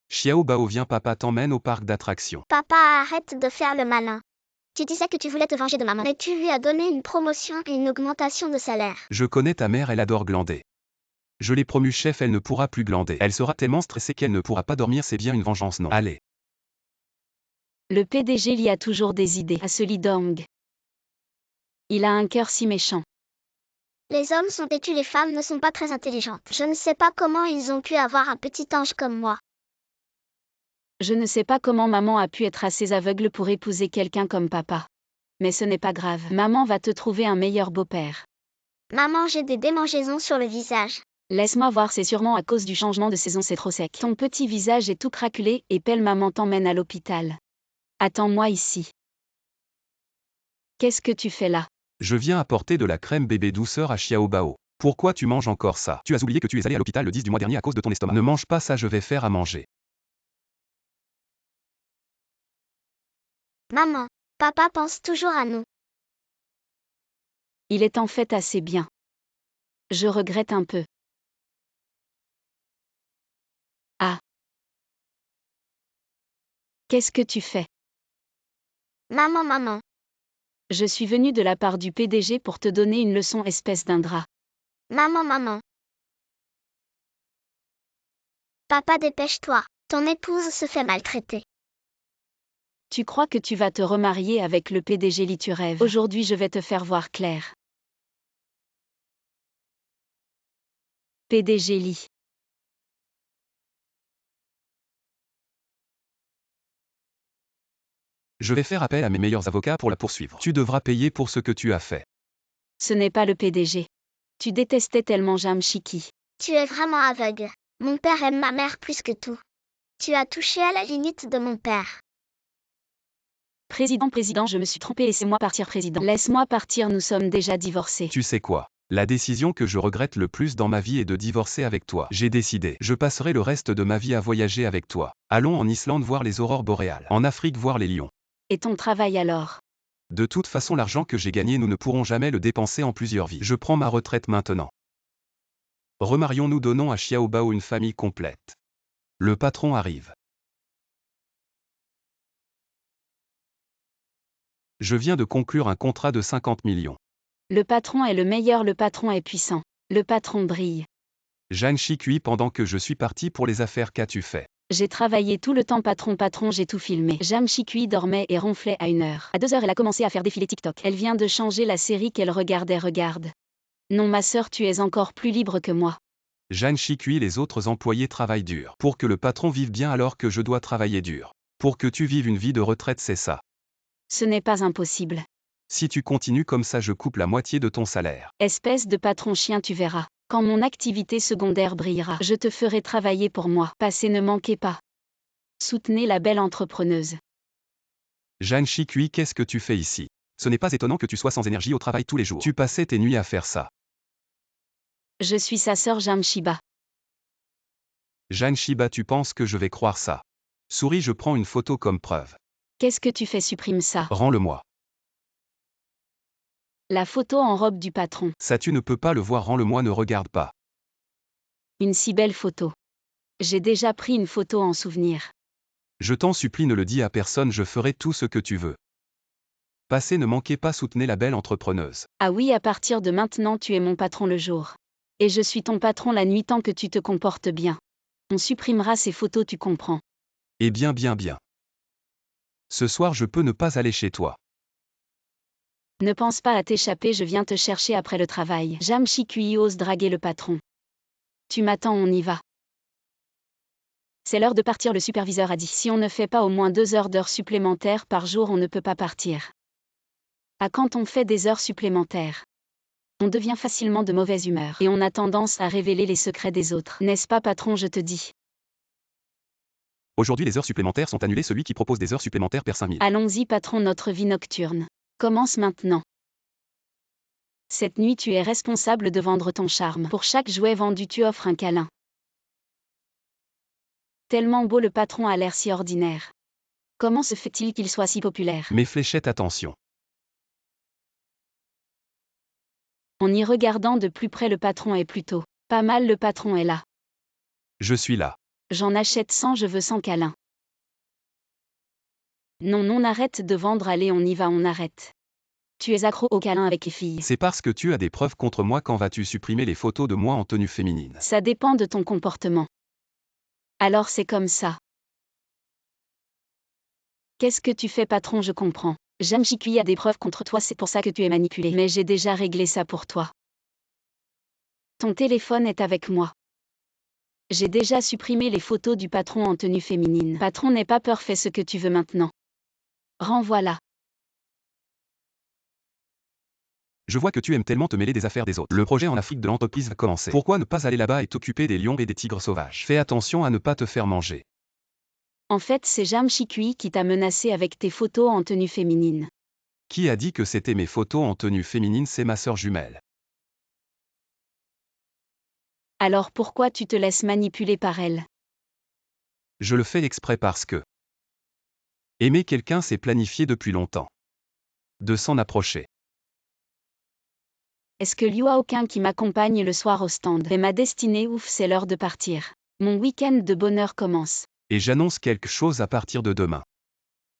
Xiao Bao, viens, papa t'emmène au parc d'attractions. Papa, arrête de faire le malin. Tu disais que tu voulais te venger de maman, mais tu lui as donné une promotion et une augmentation de salaire. Je connais ta mère, elle adore glander. Je l'ai promue chef, elle ne pourra plus glander. Elle sera tellement stressée qu'elle ne pourra pas dormir, c'est bien une vengeance, non? Allez. Le PDG Li a toujours des idées. À ce Li Dong. Il a un cœur si méchant. Les hommes sont têtus, les femmes ne sont pas très intelligentes. Je ne sais pas comment ils ont pu avoir un petit ange comme moi. Je ne sais pas comment maman a pu être assez aveugle pour épouser quelqu'un comme papa. Mais ce n'est pas grave. Maman va te trouver un meilleur beau-père. Maman, j'ai des démangeaisons sur le visage. Laisse-moi voir, c'est sûrement à cause du changement de saison, c'est trop sec. Ton petit visage est tout craquelé et pelle, maman t'emmène à l'hôpital. Attends-moi ici. Qu'est-ce que tu fais là? Je viens apporter de la crème bébé douceur à Xiao Bao. Pourquoi tu manges encore ça? Tu as oublié que tu es allé à l'hôpital le 10 du mois dernier à cause de ton estomac. Ne mange pas ça, je vais faire à manger. Maman, papa pense toujours à nous. Il est en fait assez bien. Je regrette un peu. Ah. Qu'est-ce que tu fais? Maman. Je suis venue de la part du PDG pour te donner une leçon, espèce d'ingrat. Maman. Papa, dépêche-toi. Ton épouse se fait maltraiter. Tu crois que tu vas te remarier avec le PDG Li, tu rêves. Aujourd'hui, je vais te faire voir clair. PDG Li. Je vais faire appel à mes meilleurs avocats pour la poursuivre. Tu devras payer pour ce que tu as fait. Ce n'est pas le PDG. Tu détestais tellement Jamshiki. Tu es vraiment aveugle. Mon père aime ma mère plus que tout. Tu as touché à la limite de mon père. Président, je me suis trompé, laissez-moi partir, président. Laisse-moi partir, nous sommes déjà divorcés. Tu sais quoi? La décision que je regrette le plus dans ma vie est de divorcer avec toi. J'ai décidé. Je passerai le reste de ma vie à voyager avec toi. Allons en Islande voir les aurores boréales. En Afrique voir les lions. Et ton travail alors? De toute façon, l'argent que j'ai gagné, nous ne pourrons jamais le dépenser en plusieurs vies. Je prends ma retraite maintenant. Remarions-nous, donnons à Xiao Bao une famille complète. Le patron arrive. Je viens de conclure un contrat de 50 millions. Le patron est le meilleur, le patron est puissant. Le patron brille. Jeanne Chicui, pendant que je suis parti pour les affaires, qu'as-tu fait? J'ai travaillé tout le temps, patron, j'ai tout filmé. Jam Chikui dormait et ronflait à 1h. À 2h, elle a commencé à faire défiler TikTok. Elle vient de changer la série qu'elle regardait, regarde. Non, ma sœur, tu es encore plus libre que moi. Jeanne Chicui, les autres employés travaillent dur. Pour que le patron vive bien alors que je dois travailler dur. Pour que tu vives une vie de retraite, c'est ça. Ce n'est pas impossible. Si tu continues comme ça, je coupe la moitié de ton salaire. Espèce de patron chien, tu verras. Quand mon activité secondaire brillera, je te ferai travailler pour moi. Passez, ne manquez pas. Soutenez la belle entrepreneuse. Jeanne Chicui, qu'est-ce que tu fais ici? Ce n'est pas étonnant que tu sois sans énergie au travail tous les jours. Tu passais tes nuits à faire ça. Je suis sa sœur Jamshiba. Jeanne Shiba, tu penses que je vais croire ça? Souris, je prends une photo comme preuve. Qu'est-ce que tu fais? Supprime ça. Rends-le-moi. La photo en robe du patron. Ça, tu ne peux pas le voir, rends-le-moi, ne regarde pas. Une si belle photo. J'ai déjà pris une photo en souvenir. Je t'en supplie, ne le dis à personne, je ferai tout ce que tu veux. Passez, ne manquez pas, soutenez la belle entrepreneuse. Ah oui, à partir de maintenant, tu es mon patron le jour. Et je suis ton patron la nuit tant que tu te comportes bien. On supprimera ces photos, tu comprends. Eh bien. Ce soir, je peux ne pas aller chez toi. Ne pense pas à t'échapper, je viens te chercher après le travail. Jam Chikui ose draguer le patron. Tu m'attends, on y va. C'est l'heure de partir, le superviseur a dit. Si on ne fait pas au moins 2 heures d'heures supplémentaires par jour, on ne peut pas partir. À quand on fait des heures supplémentaires? On devient facilement de mauvaise humeur et on a tendance à révéler les secrets des autres. N'est-ce pas, patron, je te dis? Aujourd'hui, les heures supplémentaires sont annulées, celui qui propose des heures supplémentaires perd 5000. Allons-y, patron, notre vie nocturne commence maintenant. Cette nuit, tu es responsable de vendre ton charme. Pour chaque jouet vendu, tu offres un câlin. Tellement beau, le patron a l'air si ordinaire. Comment se fait-il qu'il soit si populaire? Mes fléchettes, attention. En y regardant de plus près, le patron est plutôt pas mal. Le patron est là. Je suis là. J'en achète 100, je veux 100 câlins. Non, non, arrête de vendre, allez, on y va, on arrête. Tu es accro aux câlins avec les filles. C'est parce que tu as des preuves contre moi. Quand vas-tu supprimer les photos de moi en tenue féminine? Ça dépend de ton comportement. Alors c'est comme ça. Qu'est-ce que tu fais, patron? Je comprends. Jeanne Chicuy a des preuves contre toi, c'est pour ça que tu es manipulé. Mais j'ai déjà réglé ça pour toi. Ton téléphone est avec moi. J'ai déjà supprimé les photos du patron en tenue féminine. Patron, n'aie pas peur, fais ce que tu veux maintenant. Renvoie-la. Je vois que tu aimes tellement te mêler des affaires des autres. Le projet en Afrique de l'entreprise va commencer. Pourquoi ne pas aller là-bas et t'occuper des lions et des tigres sauvages? Fais attention à ne pas te faire manger. En fait, c'est Jeanne Chicuy qui t'a menacé avec tes photos en tenue féminine. Qui a dit que c'était mes photos en tenue féminine? C'est ma sœur jumelle. Alors pourquoi tu te laisses manipuler par elle? Je le fais exprès parce que aimer quelqu'un, c'est planifié depuis longtemps. De s'en approcher. Est-ce que Liu a aucun qui m'accompagne le soir au stand? Et ma destinée, ouf, c'est l'heure de partir. Mon week-end de bonheur commence. Et j'annonce quelque chose à partir de demain.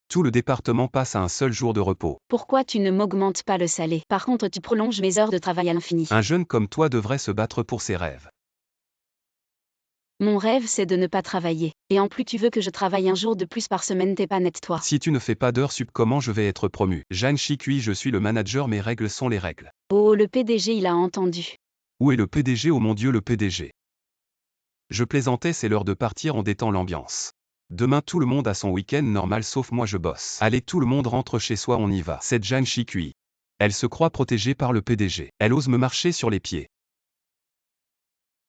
Tout le département passe à un seul jour de repos. Pourquoi tu ne m'augmentes pas le salaire? Par contre, tu prolonges mes heures de travail à l'infini. Un jeune comme toi devrait se battre pour ses rêves. Mon rêve, c'est de ne pas travailler. Et en plus, tu veux que je travaille un jour de plus par semaine, t'es pas net, toi. Si tu ne fais pas d'heures sup, comment je vais être promu? Jeanne Chicuy, je suis le manager, mes règles sont les règles. Oh, le PDG, il a entendu. Où est le PDG? Oh mon Dieu, le PDG. Je plaisantais, c'est l'heure de partir, on détend l'ambiance. Demain tout le monde a son week-end normal sauf moi, je bosse. Allez, tout le monde rentre chez soi, on y va. Cette Jeanne Chicuy. Elle se croit protégée par le PDG. Elle ose me marcher sur les pieds.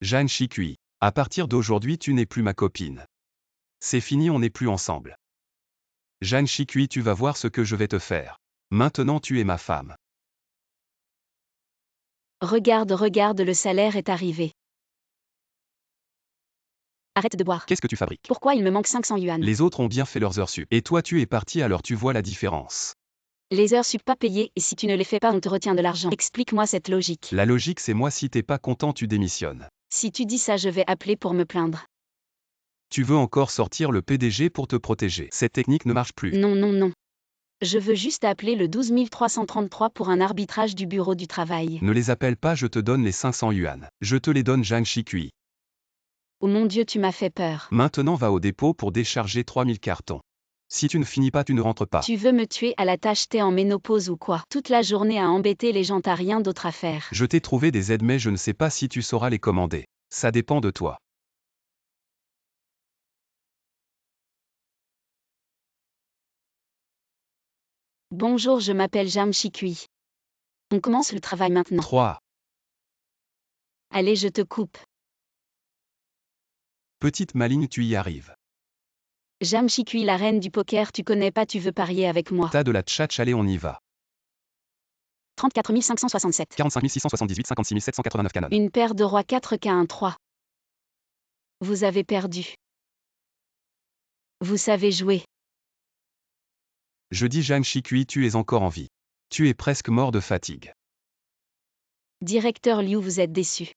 Jeanne Chicuy. À partir d'aujourd'hui, tu n'es plus ma copine. C'est fini, on n'est plus ensemble. Jeanne Chicuy, tu vas voir ce que je vais te faire. Maintenant tu es ma femme. Regarde, regarde, le salaire est arrivé. Arrête de boire. Qu'est-ce que tu fabriques? Pourquoi il me manque 500 yuan? Les autres ont bien fait leurs heures sup. Et toi tu es parti, alors tu vois la différence. Les heures sup pas payées, et si tu ne les fais pas, on te retient de l'argent. Explique-moi cette logique. La logique, c'est moi, si t'es pas content, tu démissionnes. Si tu dis ça, je vais appeler pour me plaindre. Tu veux encore sortir le PDG pour te protéger. Cette technique ne marche plus. Non, non, non. Je veux juste appeler le 12 333 pour un arbitrage du bureau du travail. Ne les appelle pas, je te donne les 500 yuan. Je te les donne, Jeanne Chicuy. Oh mon Dieu, tu m'as fait peur. Maintenant va au dépôt pour décharger 3000 cartons. Si tu ne finis pas, tu ne rentres pas. Tu veux me tuer à la tâche, t'es en ménopause ou quoi? Toute la journée à embêter les gens, t'as rien d'autre à faire. Je t'ai trouvé des aides, mais je ne sais pas si tu sauras les commander. Ça dépend de toi. Bonjour, je m'appelle Jeanne Chicuy. On commence le travail maintenant. 3. Allez, je te coupe. Petite maligne, tu y arrives. Jeanne Chicuy, la reine du poker, tu connais pas, tu veux parier avec moi. T'as de la tchatch, allez, on y va. 34 567. 45 678, 56 789 canons. Une paire de rois 4 K1 3. Vous avez perdu. Vous savez jouer. Je dis Jeanne Chicuy, tu es encore en vie. Tu es presque mort de fatigue. Directeur Liu, vous êtes déçu.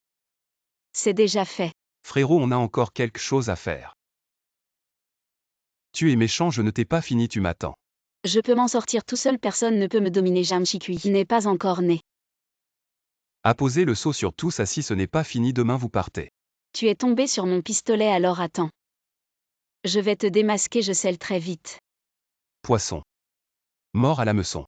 C'est déjà fait. Frérot, on a encore quelque chose à faire. Tu es méchant, je ne t'ai pas fini, tu m'attends. Je peux m'en sortir tout seul, personne ne peut me dominer. Jeanne Chicuy, qui n'est pas encore né. Apposez le seau sur tous, assis, ce n'est pas fini, demain vous partez. Tu es tombé sur mon pistolet, alors attends. Je vais te démasquer, je scelle très vite. Poisson. Mort à l'hameçon.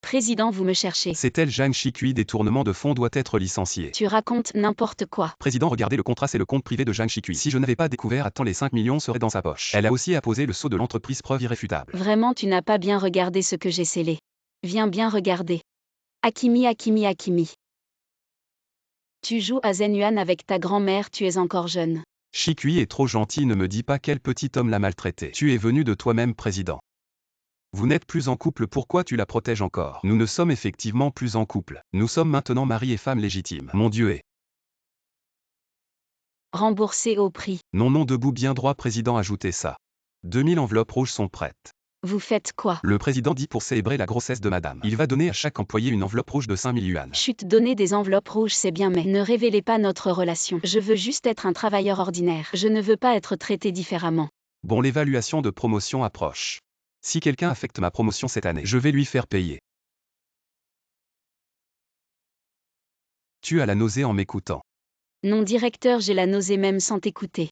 Président, vous me cherchez. C'est elle, Jeanne Chicuy, détournement de fonds, doit être licenciée. Tu racontes n'importe quoi. Président, regardez le contrat, c'est le compte privé de Jeanne Chicuy. Si je n'avais pas découvert à temps, les 5 millions seraient dans sa poche. Elle a aussi apposé le sceau de l'entreprise, preuve irréfutable. Vraiment, tu n'as pas bien regardé ce que j'ai scellé. Viens bien regarder. Hakimi, Hakimi, Hakimi. Tu joues à Zen Yuan avec ta grand-mère, tu es encore jeune. Chicuy est trop gentil, ne me dis pas quel petit homme l'a maltraité. Tu es venu de toi-même, président. Vous n'êtes plus en couple, pourquoi tu la protèges encore? Nous ne sommes effectivement plus en couple. Nous sommes maintenant mari et femme légitimes. Mon Dieu est Remboursé au prix. Non, non, debout bien droit, président, ajoutez ça. 2000 enveloppes rouges sont prêtes. Vous faites quoi? Le président dit pour célébrer la grossesse de madame. Il va donner à chaque employé une enveloppe rouge de 5000 yuan. Chut, donner des enveloppes rouges c'est bien mais ne révélez pas notre relation. Je veux juste être un travailleur ordinaire. Je ne veux pas être traité différemment. Bon, l'évaluation de promotion approche. Si quelqu'un affecte ma promotion cette année, je vais lui faire payer. Tu as la nausée en m'écoutant. Non directeur, j'ai la nausée même sans t'écouter.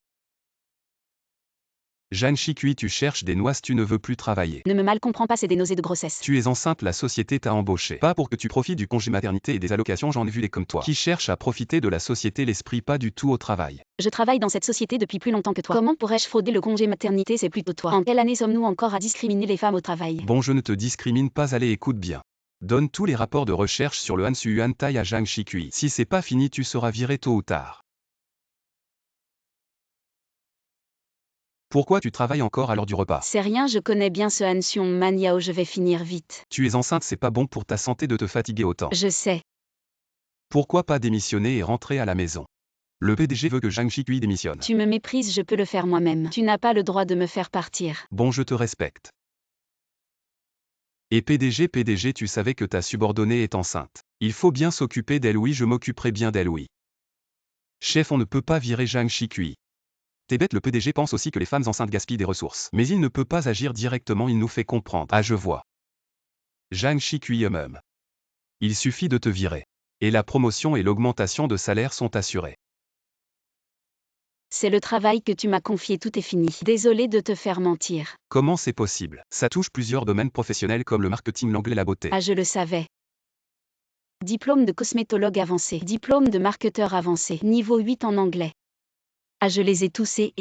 Jeanne Chicui, tu cherches des noises, tu ne veux plus travailler. Ne me mal comprends pas, c'est des nausées de grossesse. Tu es enceinte, la société t'a embauché. Pas pour que tu profites du congé maternité et des allocations, j'en ai vu des comme toi. Qui cherchent à profiter de la société, l'esprit pas du tout au travail. Je travaille dans cette société depuis plus longtemps que toi. Comment pourrais-je frauder le congé maternité? C'est plutôt toi. En quelle année sommes-nous encore à discriminer les femmes au travail? Bon, je ne te discrimine pas, allez, écoute bien. Donne tous les rapports de recherche sur le Hansu Yuan Tai à Zhang Chicui. Si c'est pas fini, tu seras viré tôt ou tard. Pourquoi tu travailles encore à l'heure du repas? C'est rien, je connais bien ce Hansion Maniao, je vais finir vite. Tu es enceinte, c'est pas bon pour ta santé de te fatiguer autant. Je sais. Pourquoi pas démissionner et rentrer à la maison? Le PDG veut que Zhang Chicui démissionne. Tu me méprises, je peux le faire moi-même. Tu n'as pas le droit de me faire partir. Bon, je te respecte. Et PDG, tu savais que ta subordonnée est enceinte. Il faut bien s'occuper d'elle, oui, je m'occuperai bien d'elle, oui. Chef, on ne peut pas virer Zhang Chicui. T'es bête, le PDG pense aussi que les femmes enceintes gaspillent des ressources. Mais il ne peut pas agir directement, il nous fait comprendre. Ah, je vois. Zhang Chicui même. Il suffit de te virer. Et la promotion et l'augmentation de salaire sont assurées. C'est le travail que tu m'as confié, tout est fini. Désolé de te faire mentir. Comment c'est possible? Ça touche plusieurs domaines professionnels comme le marketing, l'anglais, la beauté. Ah, je le savais. Diplôme de cosmétologue avancé. Diplôme de marketeur avancé. Niveau 8 en anglais. Ah, je les ai tous et.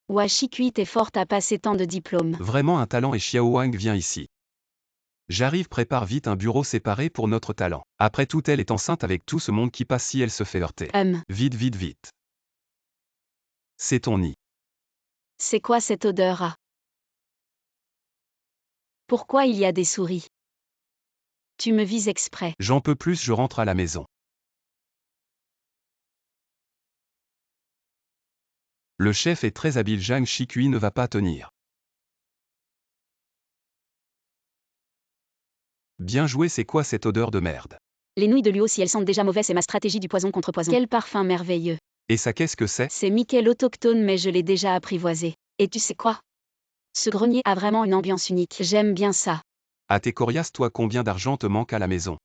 Ouah, Chicui, t'es forte à passer tant de diplômes. Vraiment un talent, et Xiao Wang vient ici. J'arrive, prépare vite un bureau séparé pour notre talent. Après tout, elle est enceinte avec tout ce monde qui passe si elle se fait heurter. Vite, vite, vite. C'est ton nid. C'est quoi cette odeur? Ah. Pourquoi il y a des souris? Tu me vises exprès. J'en peux plus, je rentre à la maison. Le chef est très habile, Zhang Chicui ne va pas tenir. Bien joué, c'est quoi cette odeur de merde? Les nouilles de Luo, si elles sentent déjà mauvais, c'est ma stratégie du poison contre poison. Quel parfum merveilleux. Et ça, qu'est-ce que c'est? C'est Mickey autochtone, mais je l'ai déjà apprivoisé. Et tu sais quoi? Ce grenier a vraiment une ambiance unique. J'aime bien ça. Ah, t'es coriace, toi, combien d'argent te manque à la maison?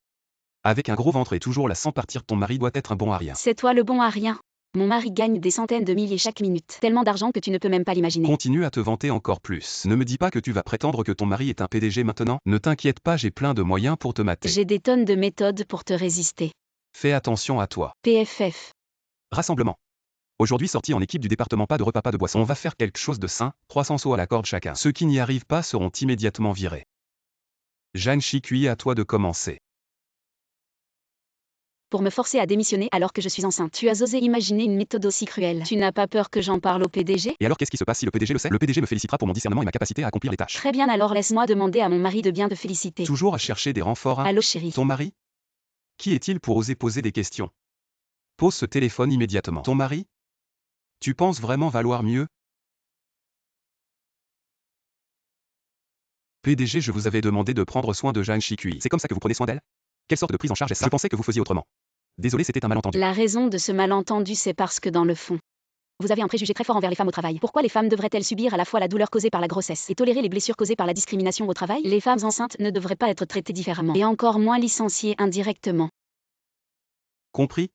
Avec un gros ventre et toujours là sans partir, ton mari doit être un bon à rien. C'est toi le bon à rien. Mon mari gagne des centaines de milliers chaque minute. Tellement d'argent que tu ne peux même pas l'imaginer. Continue à te vanter encore plus. Ne me dis pas que tu vas prétendre que ton mari est un PDG maintenant. Ne t'inquiète pas, j'ai plein de moyens pour te mater. J'ai des tonnes de méthodes pour te résister. Fais attention à toi. PFF. Rassemblement. Aujourd'hui sorti en équipe du département, pas de repas, pas de boisson. On va faire quelque chose de sain, 300 sauts à la corde chacun. Ceux qui n'y arrivent pas seront immédiatement virés. Zhang Chicui, à toi de commencer. Pour me forcer à démissionner alors que je suis enceinte. Tu as osé imaginer une méthode aussi cruelle. Tu n'as pas peur que j'en parle au PDG? Et alors qu'est-ce qui se passe si le PDG le sait? Le PDG me félicitera pour mon discernement et ma capacité à accomplir les tâches. Très bien, alors laisse-moi demander à mon mari de bien te féliciter. Toujours à chercher des renforts, hein? Allô chérie. Ton mari? Qui est-il pour oser poser des questions? Pose ce téléphone immédiatement. Ton mari? Tu penses vraiment valoir mieux? PDG, je vous avais demandé de prendre soin de Zhang Chicui. C'est comme ça que vous prenez soin d'elle? Quelle sorte de prise en charge est-ce ça? Je pensais que vous faisiez autrement. Désolé, c'était un malentendu. La raison de ce malentendu, c'est parce que dans le fond, vous avez un préjugé très fort envers les femmes au travail. Pourquoi les femmes devraient-elles subir à la fois la douleur causée par la grossesse et tolérer les blessures causées par la discrimination au travail? Les femmes enceintes ne devraient pas être traitées différemment, et encore moins licenciées indirectement. Compris?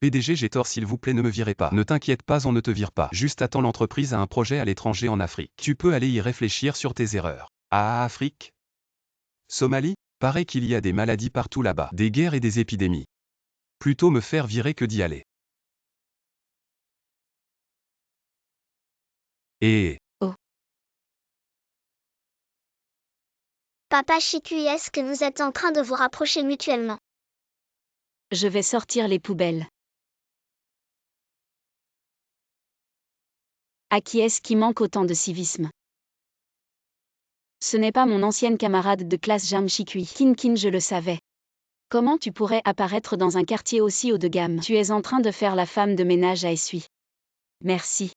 PDG, j'ai tort, s'il vous plaît, ne me virez pas. Ne t'inquiète pas, on ne te vire pas. Juste attends, l'entreprise a un projet à l'étranger en Afrique. Tu peux aller y réfléchir sur tes erreurs. Ah, Afrique? Somalie? Paraît qu'il y a des maladies partout là-bas, des guerres et des épidémies. Plutôt me faire virer que d'y aller. Et... Oh. Papa Chicui, est-ce que vous êtes en train de vous rapprocher mutuellement? Je vais sortir les poubelles. À qui est-ce qui manque autant de civisme? Ce n'est pas mon ancienne camarade de classe Zhang Chicui. Kin, je le savais. Comment tu pourrais apparaître dans un quartier aussi haut de gamme? Tu es en train de faire la femme de ménage à essuie. Merci.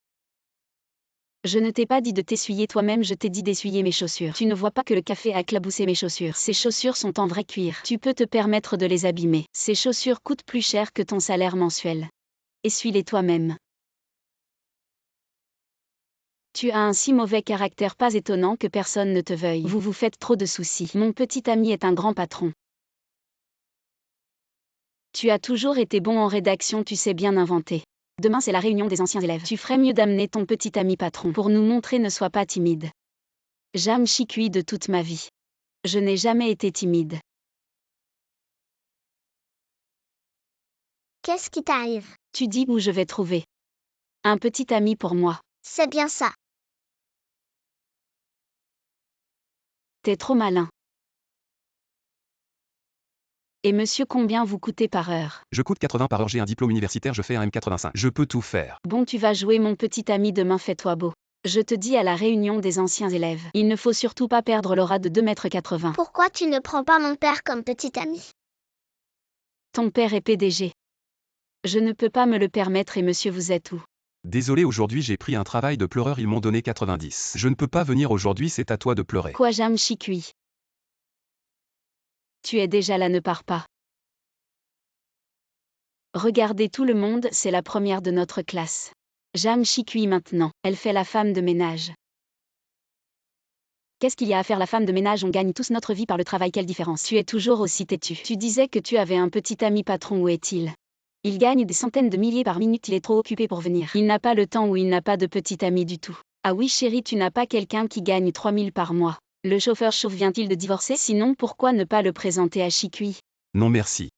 Je ne t'ai pas dit de t'essuyer toi-même, je t'ai dit d'essuyer mes chaussures. Tu ne vois pas que le café a éclaboussé mes chaussures. Ces chaussures sont en vrai cuir. Tu peux te permettre de les abîmer. Ces chaussures coûtent plus cher que ton salaire mensuel. Essuie-les toi-même. Tu as un si mauvais caractère, pas étonnant que personne ne te veuille. Vous vous faites trop de soucis. Mon petit ami est un grand patron. Tu as toujours été bon en rédaction, tu sais bien inventer. Demain c'est la réunion des anciens élèves. Tu ferais mieux d'amener ton petit ami patron pour nous montrer, ne sois pas timide. Jam Chikui de toute ma vie. Je n'ai jamais été timide. Qu'est-ce qui t'arrive? Tu dis où je vais trouver un petit ami pour moi. C'est bien ça. T'es trop malin. Et monsieur, combien vous coûtez par heure? Je coûte 80 par heure, j'ai un diplôme universitaire, je fais un M85. Je peux tout faire. Bon, tu vas jouer mon petit ami demain, fais-toi beau. Je te dis à la réunion des anciens élèves. Il ne faut surtout pas perdre l'aura de 2,80 m. Pourquoi tu ne prends pas mon père comme petit ami? Ton père est PDG. Je ne peux pas me le permettre et monsieur, vous êtes où? Désolé, aujourd'hui j'ai pris un travail de pleureur, ils m'ont donné 90. Je ne peux pas venir aujourd'hui, c'est à toi de pleurer. Quoi, Jam Chikui? Tu es déjà là, ne pars pas. Regardez tout le monde, c'est la première de notre classe. Jam Chikui maintenant, elle fait la femme de ménage. Qu'est-ce qu'il y a à faire la femme de ménage? On gagne tous notre vie par le travail, quelle différence? Tu es toujours aussi têtu. Tu disais que tu avais un petit ami patron, où est-il? Il gagne des centaines de milliers par minute, il est trop occupé pour venir. Il n'a pas le temps ou il n'a pas de petit ami du tout. Ah oui chérie, tu n'as pas quelqu'un qui gagne 3000 par mois. Le chauffeur chauve vient-il de divorcer? Sinon pourquoi ne pas le présenter à Chikui? Non merci.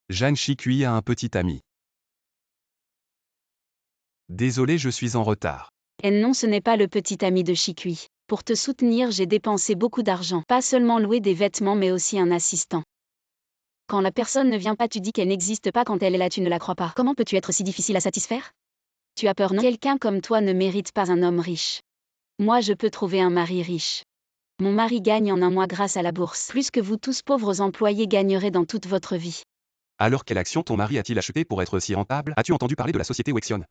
Jeanne Chikui a un petit ami. Désolé, je suis en retard. Et non, ce n'est pas le petit ami de Chikui. Pour te soutenir, j'ai dépensé beaucoup d'argent. Pas seulement louer des vêtements mais aussi un assistant. Quand la personne ne vient pas, tu dis qu'elle n'existe pas, quand elle est là, tu ne la crois pas. Comment peux-tu être si difficile à satisfaire? Tu as peur, non? Quelqu'un comme toi ne mérite pas un homme riche. Moi, je peux trouver un mari riche. Mon mari gagne en un mois grâce à la bourse plus que vous tous pauvres employés gagneraient dans toute votre vie. Alors quelle action ton mari a-t-il acheté pour être si rentable? As-tu entendu parler de la société Wexion?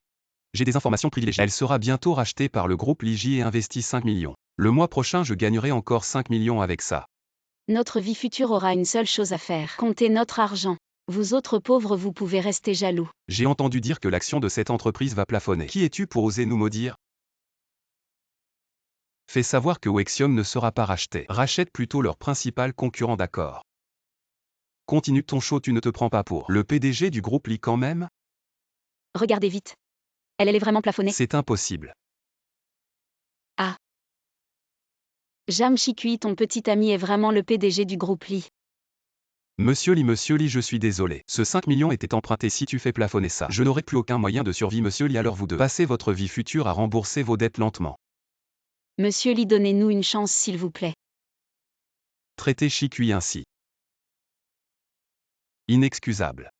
J'ai des informations privilégiées. Elle sera bientôt rachetée par le groupe Ligi et investit 5 millions. Le mois prochain, je gagnerai encore 5 millions avec ça. Notre vie future aura une seule chose à faire, compter notre argent. Vous autres pauvres, vous pouvez rester jaloux. J'ai entendu dire que l'action de cette entreprise va plafonner. Qui es-tu pour oser nous maudire? Fais savoir que Wexion ne sera pas racheté. Rachète plutôt leur principal concurrent, d'accord. Continue ton show, tu ne te prends pas pour le PDG du groupe Li quand même? Regardez vite. Elle est vraiment plafonnée. C'est impossible. Ah. Jam Chikui, ton petit ami est vraiment le PDG du groupe Li. Monsieur Li, je suis désolé. Ce 5 millions était emprunté, si tu fais plafonner ça. Je n'aurai plus aucun moyen de survie, monsieur Li, alors vous deux. Passez votre vie future à rembourser vos dettes lentement. Monsieur Li, donnez-nous une chance s'il vous plaît. Traitez Chikui ainsi. Inexcusable.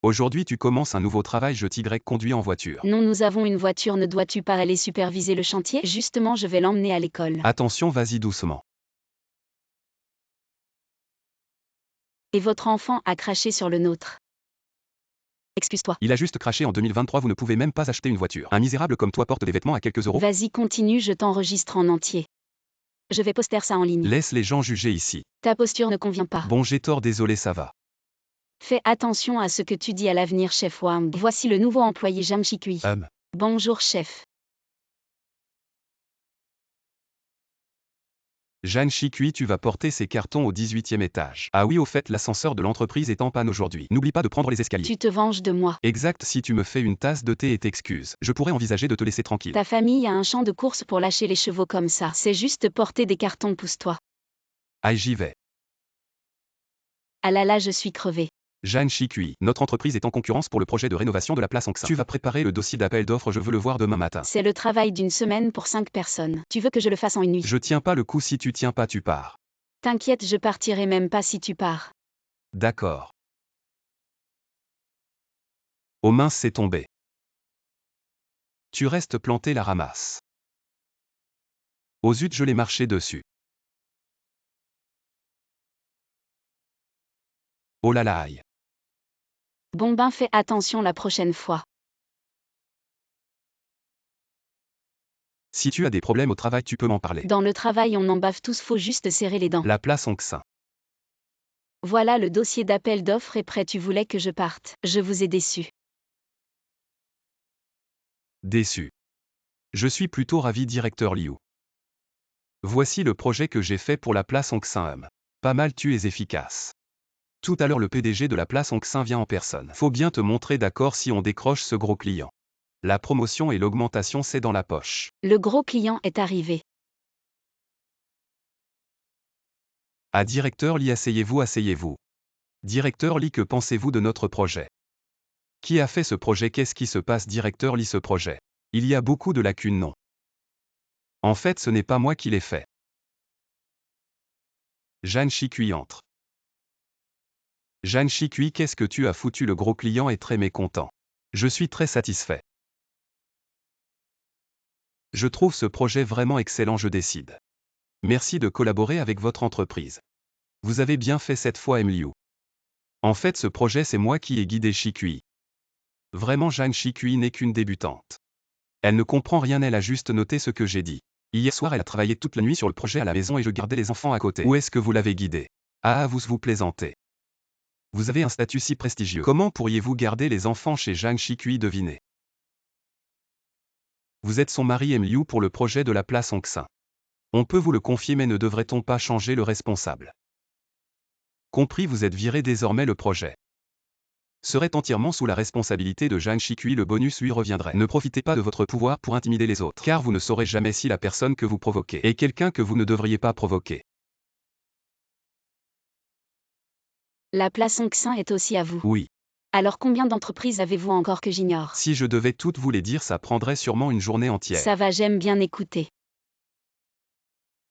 Aujourd'hui tu commences un nouveau travail, je t'y conduis en voiture. Non, nous avons une voiture, ne dois-tu pas aller superviser le chantier? Justement, je vais l'emmener à l'école. Attention, vas-y doucement. Et votre enfant a craché sur le nôtre. Excuse-toi. Il a juste craché en 2023, vous ne pouvez même pas acheter une voiture. Un misérable comme toi porte des vêtements à quelques euros. Vas-y, continue, je t'enregistre en entier. Je vais poster ça en ligne. Laisse les gens juger ici. Ta posture ne convient pas. Bon, j'ai tort, désolé, ça va. Fais attention à ce que tu dis à l'avenir, chef Wang. Voici le nouveau employé Jam Chikui. Bonjour, chef. Jeanne Chikui, tu vas porter ces cartons au 18e étage. Ah oui, au fait, l'ascenseur de l'entreprise est en panne aujourd'hui. N'oublie pas de prendre les escaliers. Tu te venges de moi. Exact, si tu me fais une tasse de thé et t'excuses, je pourrais envisager de te laisser tranquille. Ta famille a un champ de course pour lâcher les chevaux comme ça. C'est juste porter des cartons, pousse-toi. Aïe, j'y vais. Ah là là, je suis crevée. Jeanne Chikui, notre entreprise est en concurrence pour le projet de rénovation de la place Anxin. Tu vas préparer le dossier d'appel d'offres, je veux le voir demain matin. C'est le travail d'une semaine pour 5 personnes. Tu veux que je le fasse en une nuit? Je tiens pas le coup, si tu tiens pas, tu pars. T'inquiète, je partirai même pas si tu pars. D'accord. Oh mince, c'est tombé. Tu restes planté, la ramasse. Oh zut, je l'ai marché dessus. Oh là là aïe. Bon ben fais attention la prochaine fois. Si tu as des problèmes au travail, tu peux m'en parler. Dans le travail on en bave tous, faut juste serrer les dents. La place Onxin. Voilà le dossier d'appel d'offres est prêt, tu voulais que je parte. Je vous ai déçu. Déçu. Je suis plutôt ravi, directeur Liu. Voici le projet que j'ai fait pour la place Onxin. Pas mal, tu es efficace. Tout à l'heure le PDG de la place Onxin vient en personne. Faut bien te montrer d'accord si on décroche ce gros client. La promotion et l'augmentation c'est dans la poche. Le gros client est arrivé. Ah directeur Li, asseyez-vous, asseyez-vous. Directeur Li, que pensez-vous de notre projet? Qui a fait ce projet? Qu'est-ce qui se passe, directeur Li? Ce projet. Il y a beaucoup de lacunes, non? En fait, ce n'est pas moi qui l'ai fait. Jeanne Chicui entre. Jeanne Chicui, qu'est-ce que tu as foutu? Le gros client est très mécontent. Je suis très satisfait. Je trouve ce projet vraiment excellent, je décide. Merci de collaborer avec votre entreprise. Vous avez bien fait cette fois, Liu. En fait, ce projet, c'est moi qui ai guidé Chicui. Vraiment, Jeanne Chicui n'est qu'une débutante. Elle ne comprend rien, elle a juste noté ce que j'ai dit. Hier soir, elle a travaillé toute la nuit sur le projet à la maison et je gardais les enfants à côté. Où est-ce que vous l'avez guidée? Ah, vous plaisantez. Vous avez un statut si prestigieux. Comment pourriez-vous garder les enfants chez Jeanne Chicui? Devinez. Vous êtes son mari, Liu, pour le projet de la place Onxin. On peut vous le confier, mais ne devrait-on pas changer le responsable? Compris, vous êtes viré désormais, le projet serait entièrement sous la responsabilité de Jeanne Chicui, le bonus lui reviendrait. Ne profitez pas de votre pouvoir pour intimider les autres, car vous ne saurez jamais si la personne que vous provoquez est quelqu'un que vous ne devriez pas provoquer. La place Onxin est aussi à vous. Oui. Alors combien d'entreprises avez-vous encore que j'ignore? Si je devais toutes vous les dire, ça prendrait sûrement une journée entière. Ça va, j'aime bien écouter.